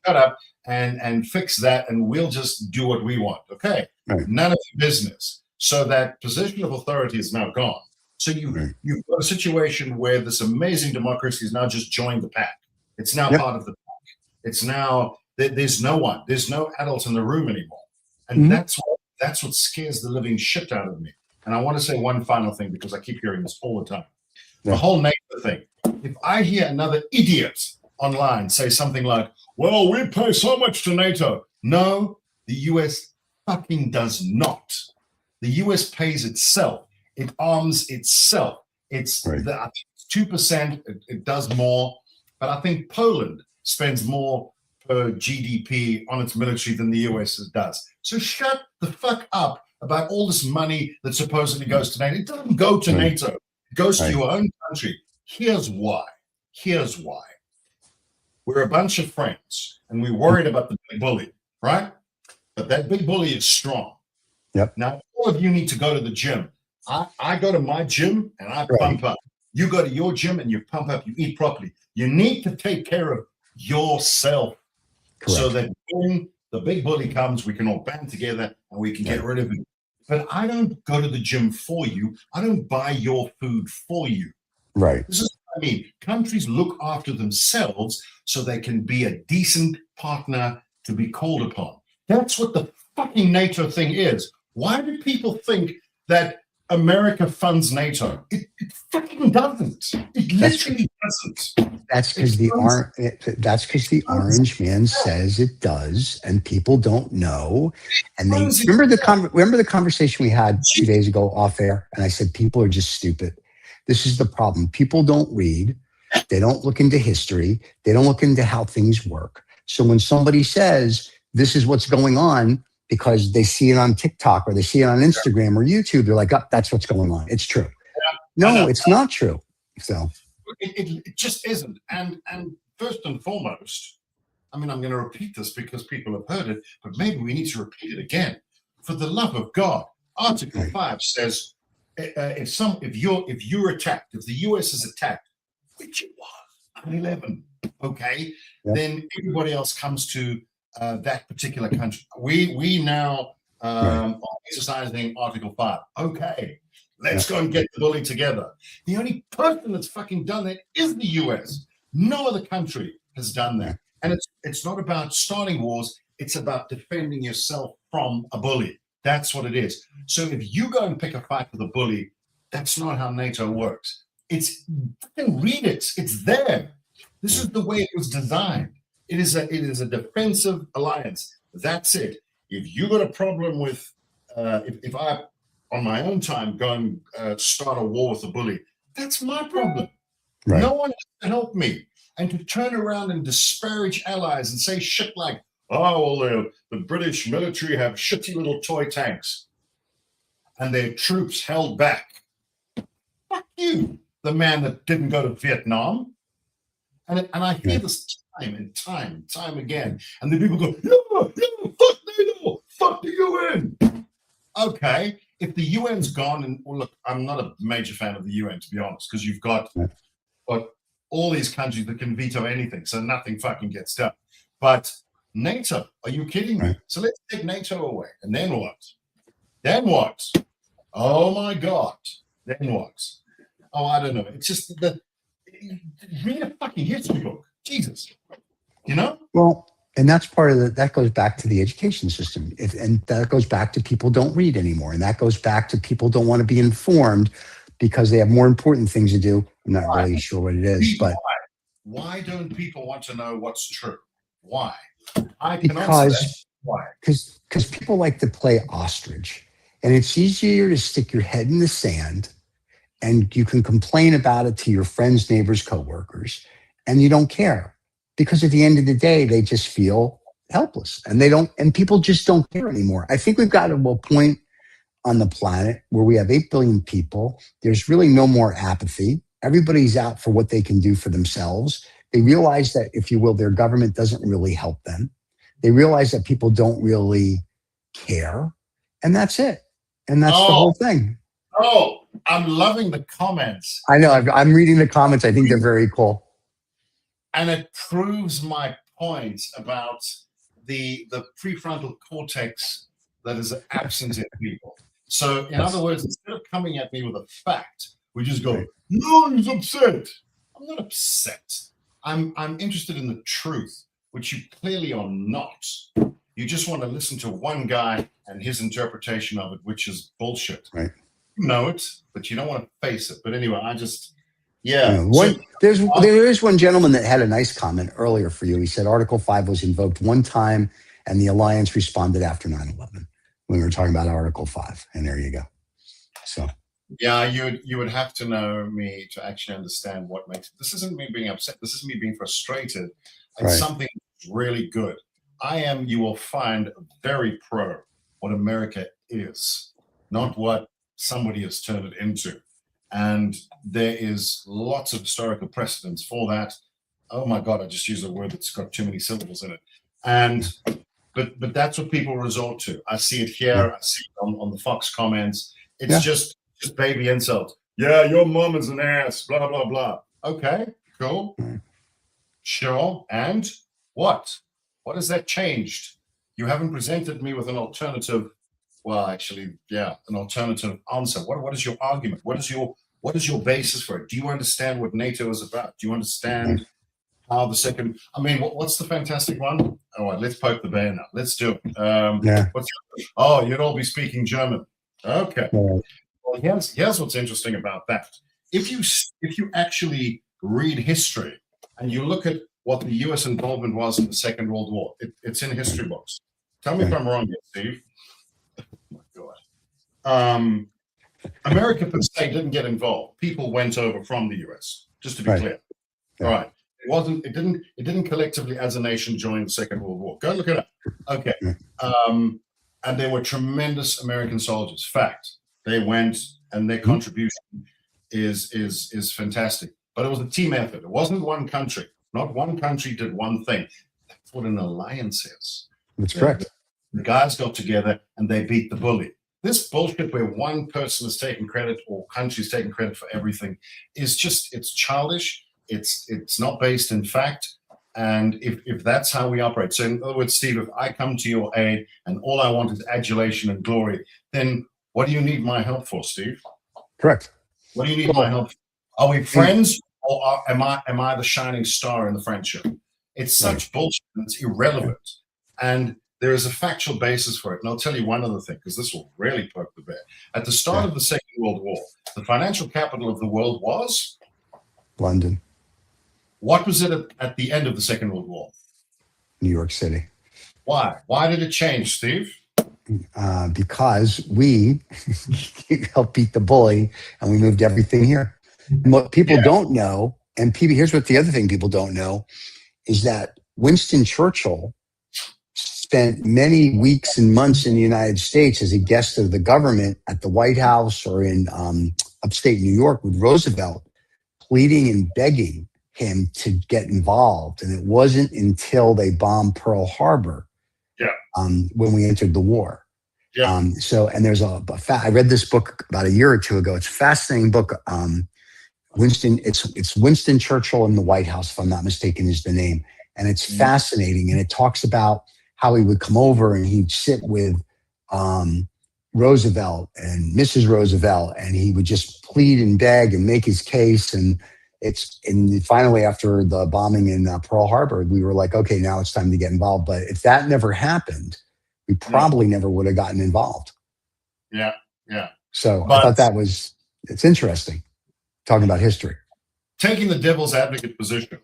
shut up and fix that, and we'll just do what we want. Okay, none of your business. So that position of authority is now gone. So you've got a situation where this amazing democracy has now just joined the pack. It's now part of the pack. It's now there's no one, there's no adults in the room anymore, and that's what scares the living shit out of me. And I want to say one final thing because I keep hearing this all the time. The whole NATO thing. If I hear another idiot online say something like, "Well, we pay so much to NATO," no, the US fucking does not. The US pays itself. It arms itself. It's 2%. It does more, but I think Poland spends more per GDP on its military than the US does. So shut the fuck up about all this money that supposedly goes to NATO. It doesn't go to NATO. It goes to your own country. Here's why. We're a bunch of friends, and we're worried about the big bully, right? But that big bully is strong. Yep. Now, all of you need to go to the gym. I go to my gym, and I pump up. You go to your gym, and you pump up. You eat properly. You need to take care of yourself. Correct. So that when the big bully comes, we can all band together, and we can get rid of him. But I don't go to the gym for you. I don't buy your food for you. Right. This is what I mean. Countries look after themselves so they can be a decent partner to be called upon. That's what the fucking NATO thing is. Why do people think that America funds NATO? It fucking doesn't. It literally doesn't. That's because the orange man says it does, and people don't know. And they remember the conversation we had 2 days ago off air, and I said people are just stupid. This is the problem. People don't read. They don't look into history. They don't look into how things work. So when somebody says this is what's going on because they see it on TikTok or they see it on Instagram or YouTube, they're like, "Oh, that's what's going on. It's true." No, it's not true. So it just isn't. And first and foremost, I mean, I'm going to repeat this because people have heard it, but maybe we need to repeat it again. For the love of God, Article 5 says if you're attacked, if the US is attacked, which it was 9/11, okay, then everybody else comes to that particular country. We now are exercising Article 5. Okay, let's go and get the bully together. The only person that's fucking done that is the US. No other country has done that. And it's not about starting wars. It's about defending yourself from a bully. That's what it is. So if you go and pick a fight with a bully, that's not how NATO works. Read it. It's there. This is the way it was designed. It is a defensive alliance. That's it. If you got a problem with, if I, on my own time, go and start a war with a bully, that's my problem. Right. No one has to help me. And to turn around and disparage allies and say shit like, oh, well, the British military have shitty little toy tanks and their troops held back. Fuck you, the man that didn't go to Vietnam. And I hear this time and time again. And the people go, no, fuck NATO, fuck the UN. Okay, if the UN's gone, and well, look, I'm not a major fan of the UN, to be honest, because you've got all these countries that can veto anything, so nothing fucking gets done. But NATO, are you kidding me? So let's take NATO away. And then what? Then what? Oh my God. Then what? Oh, I don't know. It's just that read a fucking history book. Jesus. You know? Well, and that's part of that goes back to the education system. And that goes back to people don't read anymore. And that goes back to people don't want to be informed because they have more important things to do. I'm not really sure what it is, but why don't people want to know what's true? Why? Because why? Because people like to play ostrich, and it's easier to stick your head in the sand, and you can complain about it to your friends, neighbors, coworkers, and you don't care because at the end of the day, they just feel helpless, and people just don't care anymore. I think we've got to a point on the planet where we have 8 billion people. There's really no more apathy. Everybody's out for what they can do for themselves. They realize that, if you will, their government doesn't really help them. They realize that people don't really care. And that's it. And that's the whole thing. Oh, I'm loving the comments. I know. I'm reading the comments. I think they're very cool. And it proves my point about the prefrontal cortex that is absent in people. So, in other words, instead of coming at me with a fact, we just go, no, he's upset. I'm not upset. I'm interested in the truth, which you clearly are not. You just want to listen to one guy and his interpretation of it, which is bullshit. Right. You know it, but you don't want to face it. But anyway, there is one gentleman that had a nice comment earlier for you. He said Article 5 was invoked one time and the alliance responded after 9/11 when we were talking about Article 5. And there you go. So. Yeah, you would have to know me to actually understand what makes it. This isn't me being upset. This is me being frustrated. It's something really good. You will find, very pro what America is, not what somebody has turned it into. And there is lots of historical precedents for that. Oh my God, I just used a word that's got too many syllables in it. And but that's what people resort to. I see it here. I see it on the Fox comments. It's just baby insults. Yeah, your mom is an ass, blah, blah, blah. Okay, cool. Sure. And what? What has that changed? You haven't presented me with an alternative. Well, actually, an alternative answer. What is your argument? What is your basis for it? Do you understand what NATO is about? Do you understand how the second? I mean, what's the fantastic one? All right, let's poke the bear now. Let's do it. You'd all be speaking German. Okay. Well, here's what's interesting about that. If you actually read history and you look at what the U.S. involvement was in the Second World War, it's in history books. Tell me if I'm wrong here, Steve. Oh my God. America per se didn't get involved. People went over from the U.S. Just to be clear. All right. It didn't collectively as a nation join the Second World War. Go look it up. Okay. And there were tremendous American soldiers. Fact. They went, and their contribution is fantastic. But it was a team effort. It wasn't one country. Not one country did one thing. That's what an alliance is. That's correct. The guys got together and they beat the bully. This bullshit where one person is taking credit or country's taking credit for everything is it's childish. It's not based in fact. And if that's how we operate. So in other words, Steve, if I come to your aid and all I want is adulation and glory, then what do you need my help for, Steve? Correct. What do you need my help for? Are we friends, or am I the shining star in the friendship? It's such bullshit. It's irrelevant. And there is a factual basis for it. And I'll tell you one other thing, because this will really poke the bear. At the start of the Second World War, the financial capital of the world was? London. What was it at the end of the Second World War? New York City. Why? Why did it change, Steve? Because we helped beat the bully and we moved everything here. And what people don't know, and here's what the other thing people don't know, is that Winston Churchill spent many weeks and months in the United States as a guest of the government at the White House or in upstate New York with Roosevelt, pleading and begging him to get involved. And it wasn't until they bombed Pearl Harbor when we entered the war. And there's I read this book about a year or two ago. It's a fascinating book. It's Winston Churchill in the White House, if I'm not mistaken, is the name. And it's fascinating. And it talks about how he would come over and he'd sit with Roosevelt and Mrs. Roosevelt, and he would just plead and beg and make his case. And finally, after the bombing in Pearl Harbor, we were like, okay, now it's time to get involved. But if that never happened, we probably never would have gotten involved. Yeah. So I thought it's interesting talking about history. Taking the devil's advocate position,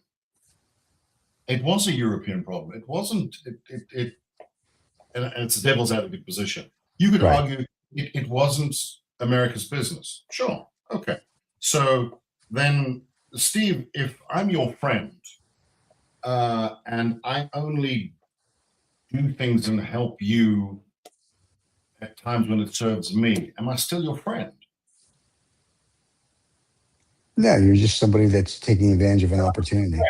it was a European problem. It wasn't, and it's a devil's advocate position. You could argue it wasn't America's business. Sure. Okay. So then, Steve, if I'm your friend and I only do things and help you at times when it serves me, am I still your friend? No, you're just somebody that's taking advantage of an opportunity. And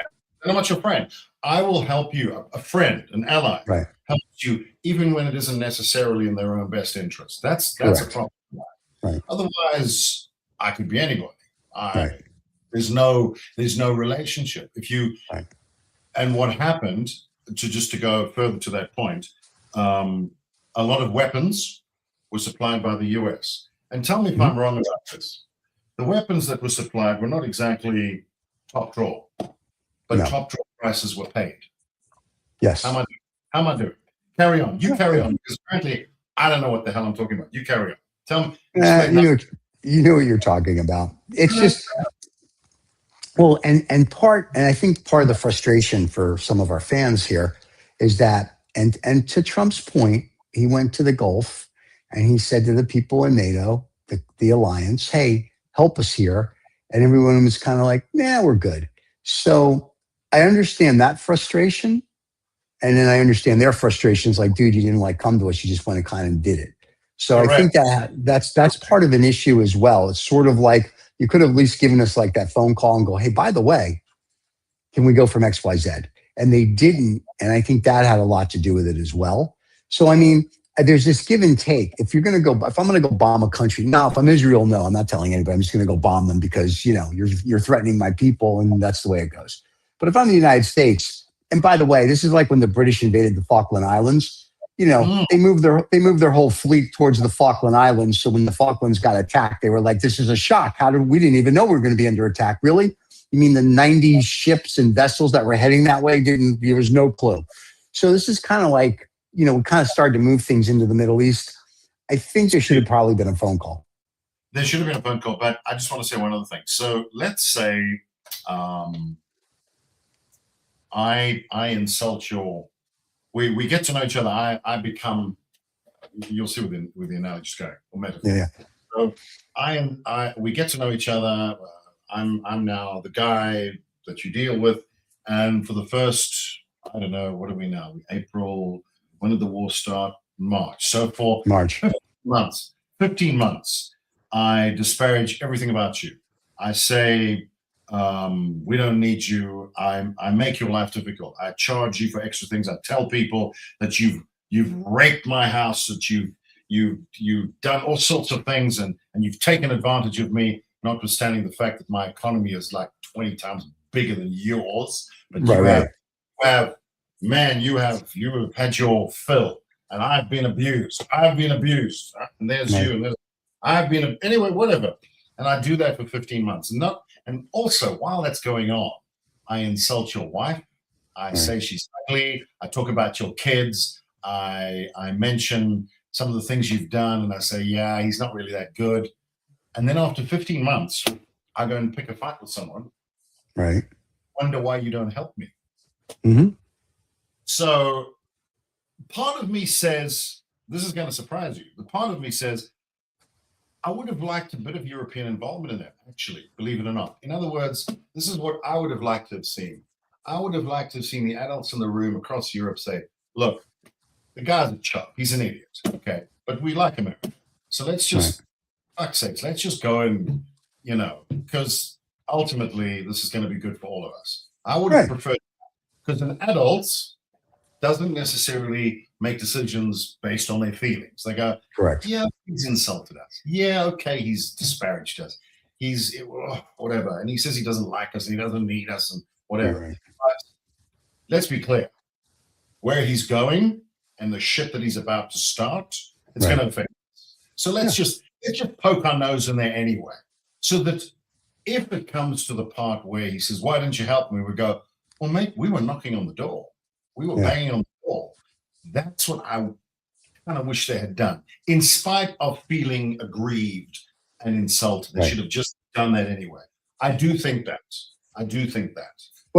I'm not your friend. I will help you, a friend, an ally, helps you even when it isn't necessarily in their own best interest. That's a problem. Right. Otherwise, I could be anybody. There's no relationship. If you and what happened, just to go further to that point, a lot of weapons were supplied by the US. And tell me if I'm wrong about this. The weapons that were supplied were not exactly top drawer, but top drawer prices were paid. Yes. How am I doing? Carry on. You carry on, because frankly, I don't know what the hell I'm talking about. You carry on. Tell me. You know what you're talking about. It's just, well, and I think part of the frustration for some of our fans here is that, and to Trump's point, he went to the Gulf and he said to the people in NATO, the alliance, hey, help us here. And everyone was kind of like, nah, we're good. So I understand that frustration. And then I understand their frustrations, like, dude, you didn't come to us. You just went and kind of did it. So I think that's part of an issue as well. It's sort of like, you could have at least given us that phone call and go, hey, by the way, can we go from X, Y, Z? And they didn't. And I think that had a lot to do with it as well. So, I mean, there's this give and take. If I'm going to go bomb a country, if I'm Israel, no, I'm not telling anybody. I'm just going to go bomb them because, you're threatening my people and that's the way it goes. But if I'm the United States, and by the way, this is like when the British invaded the Falkland Islands, they moved their whole fleet towards the Falkland Islands. So when the Falklands got attacked, they were like, this is a shock. We didn't even know we were going to be under attack. Really? You mean the 90 ships and vessels that were heading that way there was no clue. So this is kind of like, we kind of started to move things into the Middle East. I think there should have probably been a phone call. There should have been a phone call, but I just want to say one other thing. So let's say I insult we get to know each other. I become, you'll see with the analogies going, or metaphor. Yeah. So we get to know each other. I'm now the guy that you deal with, and for the first, I don't know, what are we now? April. When did the war start? March. So for March. 15 months, I disparage everything about you. I say, we don't need you. I make your life difficult. I charge you for extra things. I tell people that you've raped my house, that you've done all sorts of things, and you've taken advantage of me, notwithstanding the fact that my economy is like 20 times bigger than yours. But you have had your fill, and I've been abused. And there's you, and I've been anyway, whatever. And I do that for 15 months. And also, while that's going on, I insult your wife. I say she's ugly. I talk about your kids. I mention some of the things you've done, and I say, yeah, he's not really that good. And then after 15 months, I go and pick a fight with someone. Right. wonder why you don't help me. Mm-hmm. So part of me says, this is going to surprise you. The part of me says, I would have liked a bit of European involvement in that, actually, believe it or not. In other words, this is what I would have liked to have seen. I would have liked to have seen the adults in the room across Europe say, look, the guy's a chump. He's an idiot. Okay. But we like America. So let's just, fuck's sakes, let's just go and, because ultimately this is going to be good for all of us. I would have preferred, because an adult doesn't necessarily make decisions based on their feelings. They go, correct. Yeah, he's insulted us. Yeah, okay, he's disparaged us. He's whatever. And he says he doesn't like us and he doesn't need us and whatever. Right. But let's be clear. Where he's going and the shit that he's about to start, it's going to affect us. So let's just poke our nose in there anyway. So that if it comes to the part where he says, why didn't you help me? We go, well, mate, we were knocking on the door. We were banging on the door. That's what I kind of wish they had done. In spite of feeling aggrieved and insulted, they should have just done that anyway. I do think that. Well,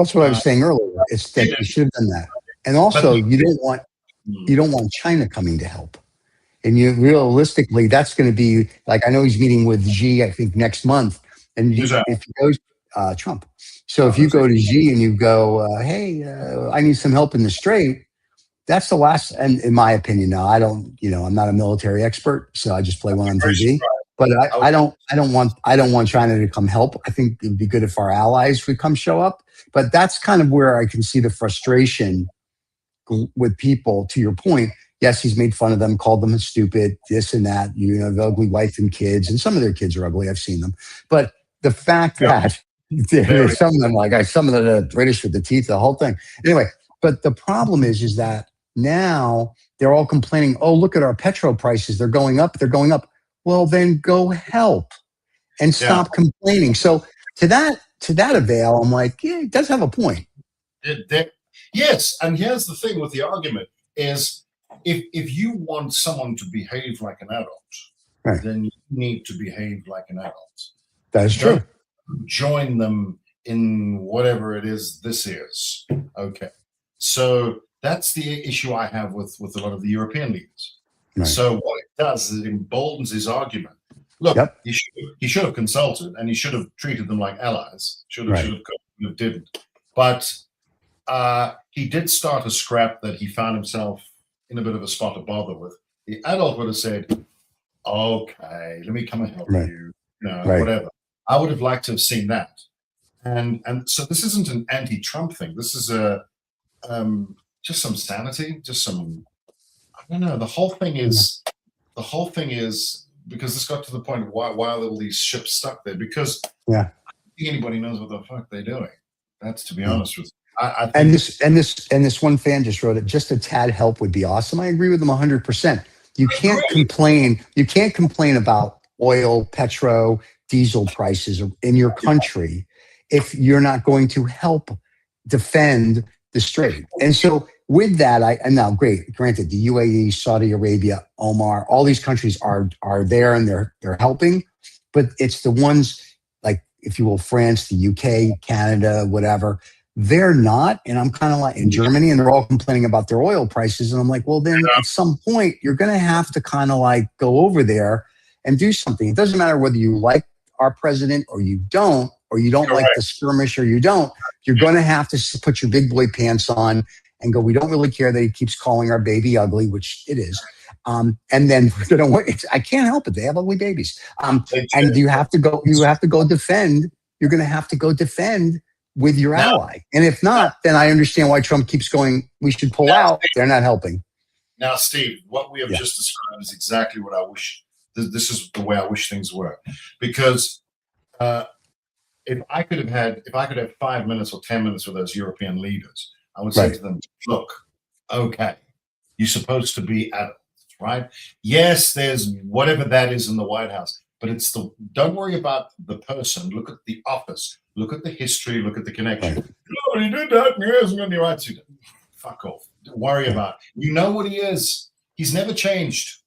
that's what I was saying earlier. It's that you should have done that. And also, you don't want China coming to help. And you realistically, that's going to be like, I know he's meeting with Xi, I think next month. And if he goes, Trump. So if you go to Xi and you go, hey, I need some help in the strait, that's the last, and in my opinion, now I don't, I'm not a military expert, so I just play one on TV. But I don't want China to come help. I think it'd be good if our allies would come show up. But that's kind of where I can see the frustration with people. To your point, yes, he's made fun of them, called them stupid, this and that. The ugly wife and kids, and some of their kids are ugly. I've seen them. But the fact that there's some of them, some of the British with the teeth, the whole thing. Anyway, but the problem is that now they're all complaining, oh, look at our petrol prices. They're going up. Well, then go help and stop complaining. So to that avail, I'm like, yeah, it does have a point. Yes, and here's the thing with the argument is if you want someone to behave like an adult, then you need to behave like an adult. That is true. Join them in whatever it is this is. Okay. So that's the issue I have with a lot of the European leaders. Right. So what it does is it emboldens his argument. Look, he should have consulted and he should have treated them like allies. Should have didn't. But he did start a scrap that he found himself in a bit of a spot of bother with. The adult would have said, okay, let me come and help you, whatever. I would have liked to have seen that. And so this isn't an anti-Trump thing. This is just some sanity, just some, I don't know. The whole thing is because this got to the point of why are all these ships stuck there? Because I don't think anybody knows what the fuck they're doing. That's to be honest with you. I think and this one fan just wrote it. Just a tad help would be awesome. I agree with them 100%. You can't complain. You can't complain about oil, petro, diesel prices in your country if you're not going to help defend the strait. And so with that, now great. Granted, the UAE, Saudi Arabia, Oman, all these countries are there and they're helping, but it's the ones like, if you will, France, the UK, Canada, whatever. They're not, and I'm kind of like in Germany, and they're all complaining about their oil prices, and I'm like, well, then at some point you're going to have to kind of like go over there and do something. It doesn't matter whether you like our president or you don't like the skirmish or you don't. You're going to have to put your big boy pants on and go, we don't really care that he keeps calling our baby ugly, which it is. And then I can't help it. They have ugly babies. And you have to go defend. You're going to have to go defend with your ally. And if not, then I understand why Trump keeps going, we should pull out. They're not helping. Now, Steve, what we have just described is exactly what I wish. This is the way I wish things were. Because if I could have 5 minutes or 10 minutes with those European leaders, I would say to them, look, okay, you're supposed to be adults, right? Yes, there's whatever that is in the White House, but don't worry about the person. Look at the office. Look at the history. Look at the connection. Oh, he did that, and he hasn't got any right to. Fuck off. Don't worry about it. You know what he is. He's never changed.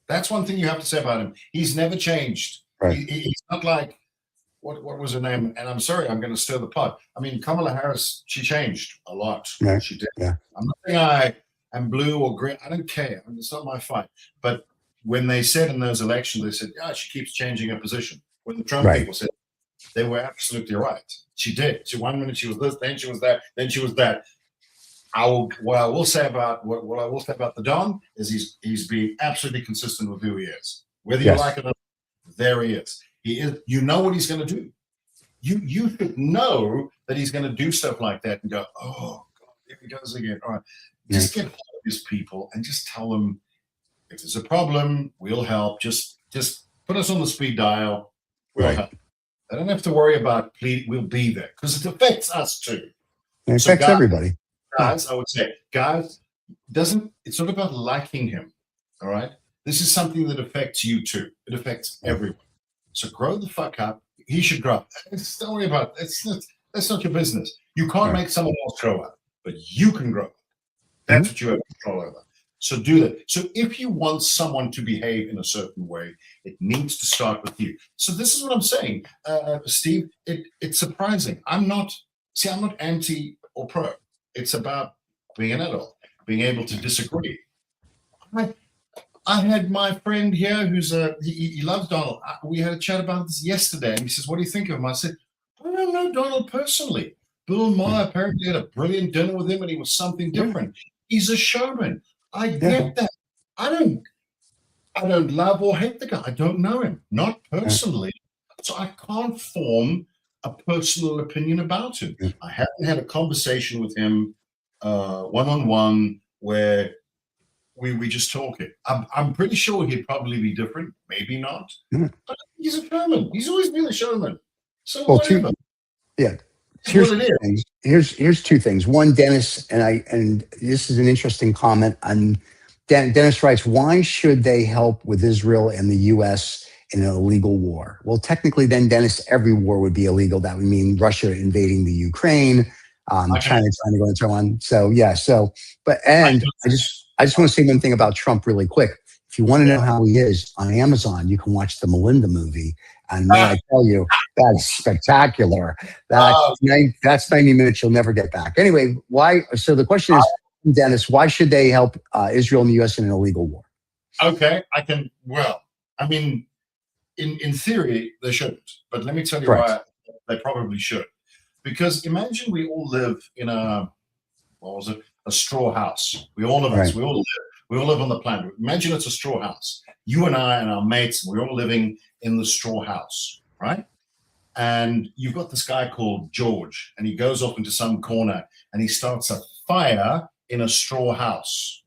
That's one thing you have to say about him. He's never changed. Right. He's not like, what was her name? And I'm sorry, I'm going to stir the pot. I mean, Kamala Harris, she changed a lot. Right. She did. Yeah. I'm not saying I am blue or green. I don't care. I mean, it's not my fight. But when they said in those elections, they said, yeah, she keeps changing her position. When the Trump people said, they were absolutely right. She did. She 1 minute she was this, then she was that, then she was that. What I will say about the Don is he's being absolutely consistent with who he is. Whether you like it or not, there he is. He is. You know what he's going to do. You should know that he's going to do stuff like that and go, oh God, there he goes again. All right, just get hold of his people and just tell them if there's a problem, we'll help. Just put us on the speed dial. We'll help. They don't have to worry about we'll be there because it affects us too. It affects everybody. Guys, I would say, it's not about liking him. All right. This is something that affects you too. It affects everyone. So grow the fuck up. He should grow up. Don't worry about it. That's not your business. You can't make someone else grow up, but you can grow up. That's what you have control over. So do that. So if you want someone to behave in a certain way, it needs to start with you. So this is what I'm saying, Steve. It's surprising. I'm not anti or pro. It's about being an adult, being able to disagree. I had my friend here who's he loves Donald. We had a chat about this yesterday, and he says, "What do you think of him?" I said, "I don't know Donald personally. Bill Maher apparently had a brilliant dinner with him, and he was something different. He's a showman. I get that. I don't love or hate the guy. I don't know him, not personally, so I can't form a personal opinion about him. I haven't had a conversation with him one-on-one where we just talking. I'm pretty sure he'd probably be different, maybe not. But he's a showman. He's always been a showman. So whatever. Here's two things. One, Dennis, and this is an interesting comment. Dennis writes, why should they help with Israel and the U.S. in an illegal war? Well, technically, then, Dennis, every war would be illegal. That would mean Russia invading the Ukraine, China trying to go into Taiwan. So I just want to say one thing about Trump really quick. If you want to know how he is, on Amazon, you can watch the Melinda movie. And may I tell you, that is spectacular. That's 90 minutes you'll never get back. Anyway, why? So the question is, Dennis, why should they help Israel and the U.S. in an illegal war? Okay, I mean, in theory, they shouldn't. But let me tell you why they probably should. Because imagine we all live in a straw house. We all live we all live on the planet. Imagine it's a straw house. You and I and our mates, we're all living in the straw house, right? And you've got this guy called George, and he goes off into some corner and he starts a fire in a straw house.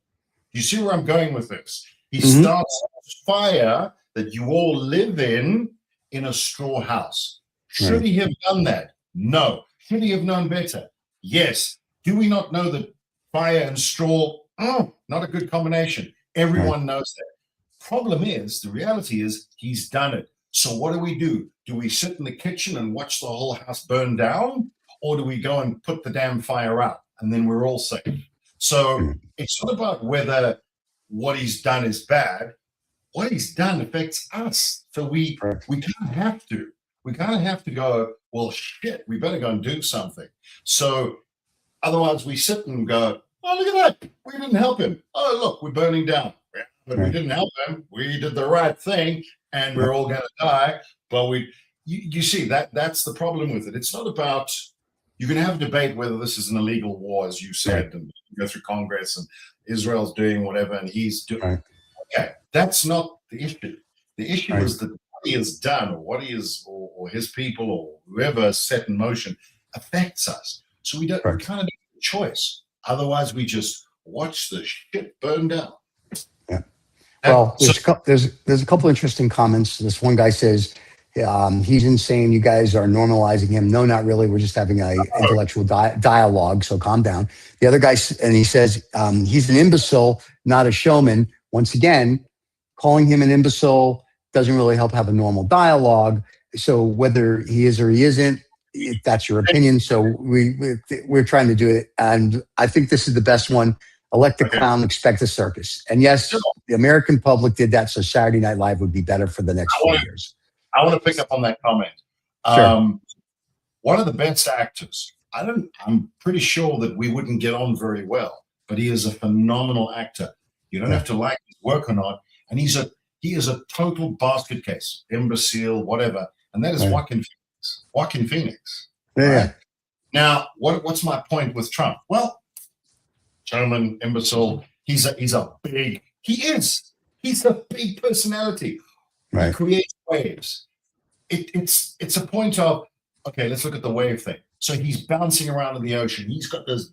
You see where I'm going with this? He starts a fire that you all live in a straw house. Should he have done that? No. Should he have known better? Yes. Do we not know that fire and straw, not a good combination? Everyone knows that. Problem is, the reality is, he's done it. So what do? Do we sit in the kitchen and watch the whole house burn down? Or do we go and put the damn fire out? And then we're all safe. So it's not about whether what he's done is bad. What he's done affects us. So we can't have to. We kind of have to go, well, shit, we better go and do something. So otherwise we sit and go, oh, look at that. We didn't help him. Oh, look, we're burning down. But we didn't help him. We did the right thing, and we're all going to die. But you see, that's the problem with it. It's not about, you can have a debate whether this is an illegal war, as you said, and go through Congress, and Israel's doing whatever, and he's doing. Okay, that's not the issue. The issue is that what he has done, or what he is, or his people, or whoever set in motion, affects us. So we kind of need a choice. Otherwise, we just watch the shit burn down. Well, there's a couple interesting comments. This one guy says he's insane. You guys are normalizing him. No, not really. We're just having an intellectual dialogue. So calm down. The other guy, and he says he's an imbecile, not a showman. Once again, calling him an imbecile doesn't really help have a normal dialogue. So whether he is or he isn't, that's your opinion. So we're trying to do it, and I think this is the best one. Elect a clown, expect a circus. And yes, the American public did that, so Saturday Night Live would be better for the next 4 years. I want to pick up on that comment. One of the best actors. I'm pretty sure that we wouldn't get on very well, but he is a phenomenal actor. You don't have to like his work or not, and he is a total basket case, imbecile, whatever, and that is Joaquin Phoenix. Joaquin Phoenix. Yeah. Right? Now, what's my point with Trump? Well, German imbecile. He's a big personality. Right. He creates waves. It's a point of, okay, let's look at the wave thing. So he's bouncing around in the ocean. He's got this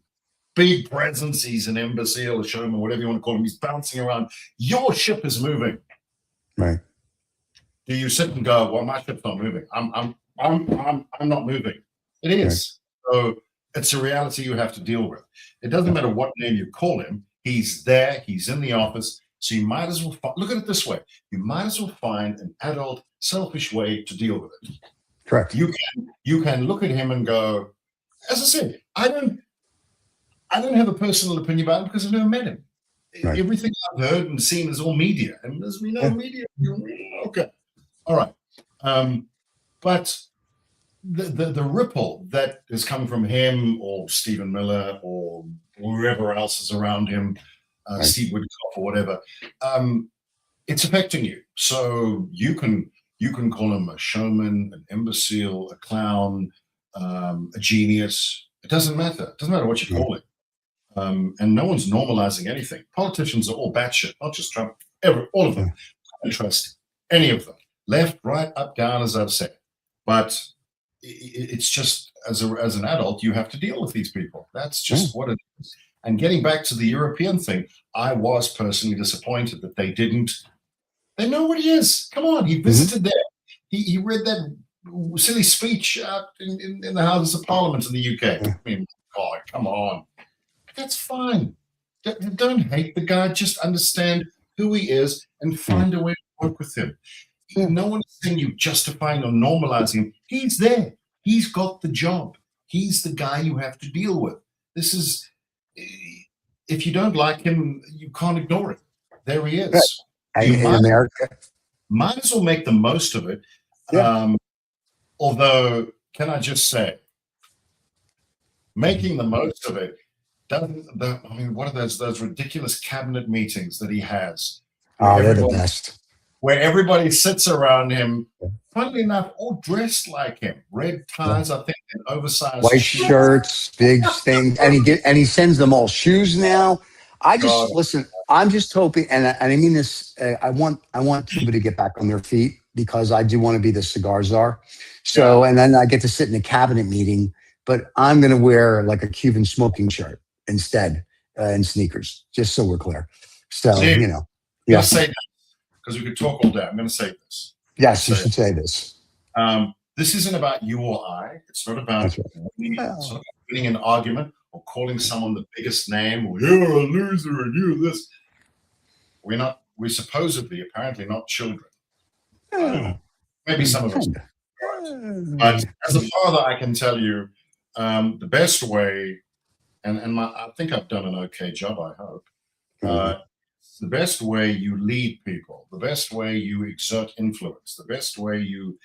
big presence. He's an imbecile, a showman, whatever you want to call him. He's bouncing around. Your ship is moving. Right. Do you sit and go, well, my ship's not moving. I'm not moving. It is. Right. So it's a reality you have to deal with. It doesn't matter what name you call him. He's there. He's in the office. So you might as well look at it this way. You might as well find an adult, selfish way to deal with it. Correct. You can look at him and go, as I said, I don't have a personal opinion about him because I've never met him. Right. Everything I've heard and seen is all media, and there's no media. Okay, all right. But the ripple that is coming from him or Stephen Miller or whoever else is around him, Steve Woodcock or whatever, it's affecting you. So you can call him a showman, an imbecile, a clown, a genius. It doesn't matter. It doesn't matter what you call it. And no one's normalizing anything. Politicians are all batshit, not just Trump. All of them. I don't trust any of them. Left, right, up, down, as I've said. But it's just, as an adult, you have to deal with these people. That's just what it is. And getting back to the European thing, I was personally disappointed that they didn't. They know what he is. Come on, he visited there. He read that silly speech in the Houses of Parliament in the UK. I mean, God, come on. That's fine. Don't hate the guy. Just understand who he is and find a way to work with him. No one is saying you justifying or normalizing him. He's there. He's got the job. He's the guy you have to deal with. This is, if you don't like him, you can't ignore it. There he is. In America, might as well make the most of it. Although, can I just say, making the most of it what are those ridiculous cabinet meetings that he has? Oh, they're the best. Where everybody sits around him, funnily enough, all dressed like him. Red ties, I think, and oversized white shirts, big things. And he sends them all shoes now. Listen, I'm just hoping, and I mean this, I want Cuba to get back on their feet because I do want to be the cigar czar. So, and then I get to sit in a cabinet meeting, but I'm going to wear like a Cuban smoking shirt instead and sneakers, just so we're clear. So, I'm going to say this because we could talk all day. I'm going to say this. Yes, you should say this. This isn't about you or I. It's not about winning an argument or calling someone the biggest name or you're a loser and you're this. We're supposedly, apparently not children. Maybe some of us. But as a father, I can tell you the best way, and I think I've done an okay job, I hope. The best way you lead people, the best way you exert influence, the best way you,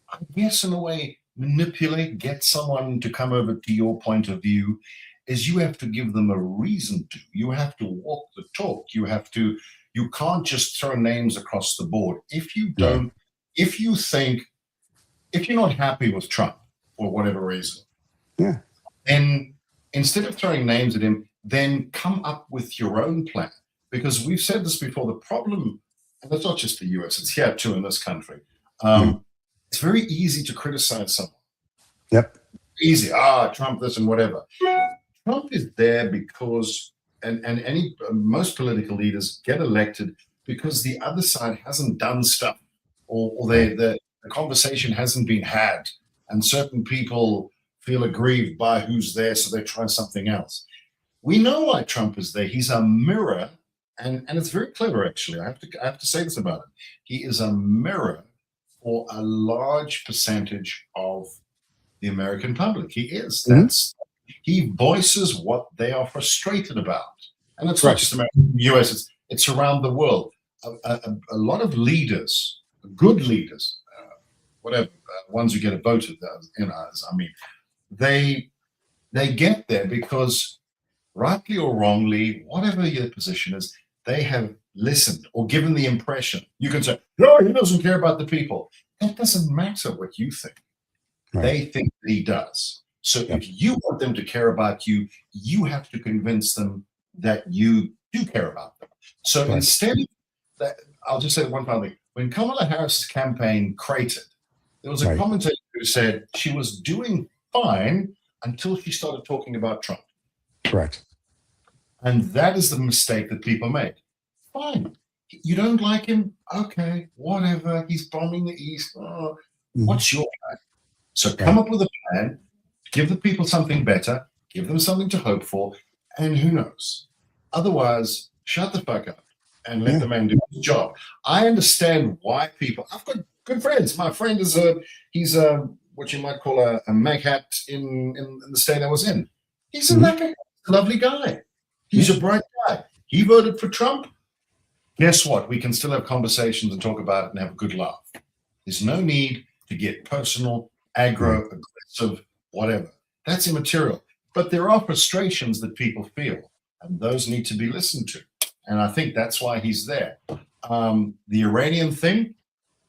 I guess in a way, manipulate, get someone to come over to your point of view is you have to give them a reason to. You have to walk the talk. You can't just throw names across the board. If you don't, if you're not happy with Trump for whatever reason, then instead of throwing names at him, then come up with your own plan. Because we've said this before, the problem, and it's not just the US, it's here too in this country. It's very easy to criticize someone. Yep. Easy. Trump this and whatever. Trump is there because, and most political leaders get elected because the other side hasn't done stuff or the conversation hasn't been had. And certain people feel aggrieved by who's there, so they try something else. We know why Trump is there. He's a mirror, and it's very clever, actually. I have to say this about him. He is a mirror for a large percentage of the American public. He is. He voices what they are frustrated about. And it's not just America, the US, it's around the world. A lot of leaders, good leaders, whatever, ones who get a vote in us. I mean, they get there because, rightly or wrongly, whatever your position is, they have listened or given the impression. You can say, no, he doesn't care about the people. That doesn't matter what you think. Right. They think that he does. So if you want them to care about you, you have to convince them that you do care about them. So instead of that, I'll just say one final thing. When Kamala Harris's campaign cratered, there was a commentator who said she was doing fine until she started talking about Trump. Correct. And that is the mistake that people make. Fine. You don't like him? Okay, whatever. He's bombing the East. Oh, what's your plan? So come up with a plan, give the people something better, give them something to hope for, and who knows? Otherwise, shut the fuck up and let the man do his job. I understand why people. I've got good friends. My friend is he's what you might call a maghat in the state I was in. He's a maghat, lovely guy. He's a bright guy. He voted for Trump. Guess what? We can still have conversations and talk about it and have a good laugh. There's no need to get personal, aggro, aggressive, whatever. That's immaterial. But there are frustrations that people feel, and those need to be listened to. And I think that's why he's there. The Iranian thing,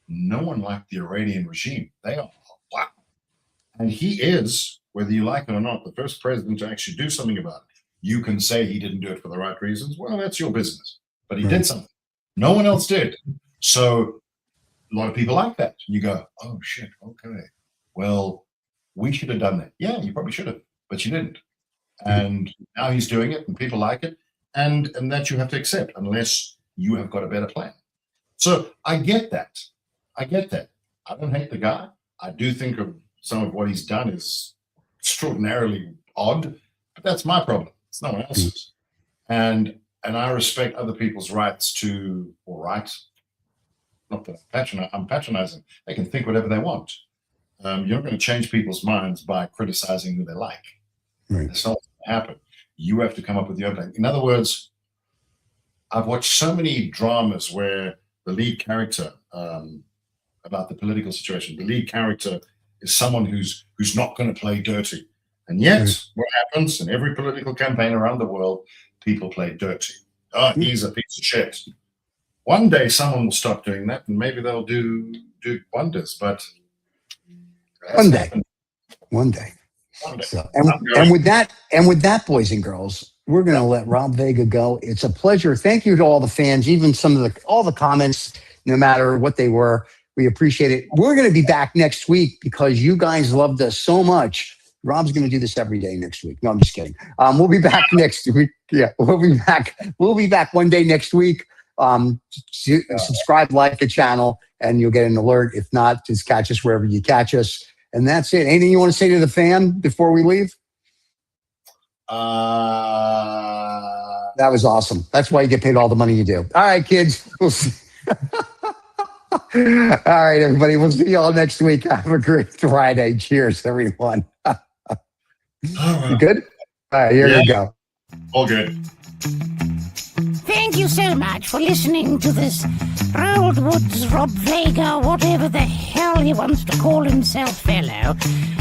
no one liked the Iranian regime. They are wow. And he is, whether you like it or not, the first president to actually do something about it. You can say he didn't do it for the right reasons. Well, that's your business. But he did something. No one else did. So a lot of people like that. You go, oh, shit, okay. Well, we should have done that. Yeah, you probably should have, but you didn't. And now he's doing it, and people like it. And that you have to accept unless you have got a better plan. So I get that. I don't hate the guy. I do think of some of what he's done is extraordinarily odd, but that's my problem. It's no one else's. And I respect other people's rights to, or rights, not that I'm patronizing. They can think whatever they want. You're not going to change people's minds by criticizing who they like. That's not going to happen. You have to come up with your own plan. In other words, I've watched so many dramas where the lead character, about the political situation, the lead character is someone who's not going to play dirty. And yet, what happens in every political campaign around the world, people play dirty. Oh, he's a piece of shit. One day, someone will stop doing that, and maybe they'll do wonders. But one day. So, and with that, boys and girls, we're going to let Rob Vega go. It's a pleasure. Thank you to all the fans, even all the comments, no matter what they were. We appreciate it. We're going to be back next week because you guys loved us so much. Rob's going to do this every day next week. No, I'm just kidding. We'll be back next week. Yeah, we'll be back. We'll be back one day next week. Subscribe, like the channel, and you'll get an alert. If not, just catch us wherever you catch us. And that's it. Anything you want to say to the fan before we leave? That was awesome. That's why you get paid all the money you do. All right, kids. We'll see. All right, everybody. We'll see you all next week. Have a great Friday. Cheers, everyone. You good? All right, here we go. All good. Thank you so much for listening to this Old Woods Rob Vega, whatever the hell he wants to call himself, fellow.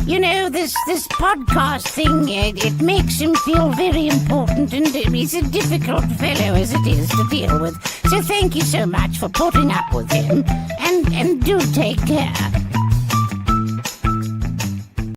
You know, this podcast thing, it makes him feel very important, and he's a difficult fellow as it is to deal with. So thank you so much for putting up with him, and do take care.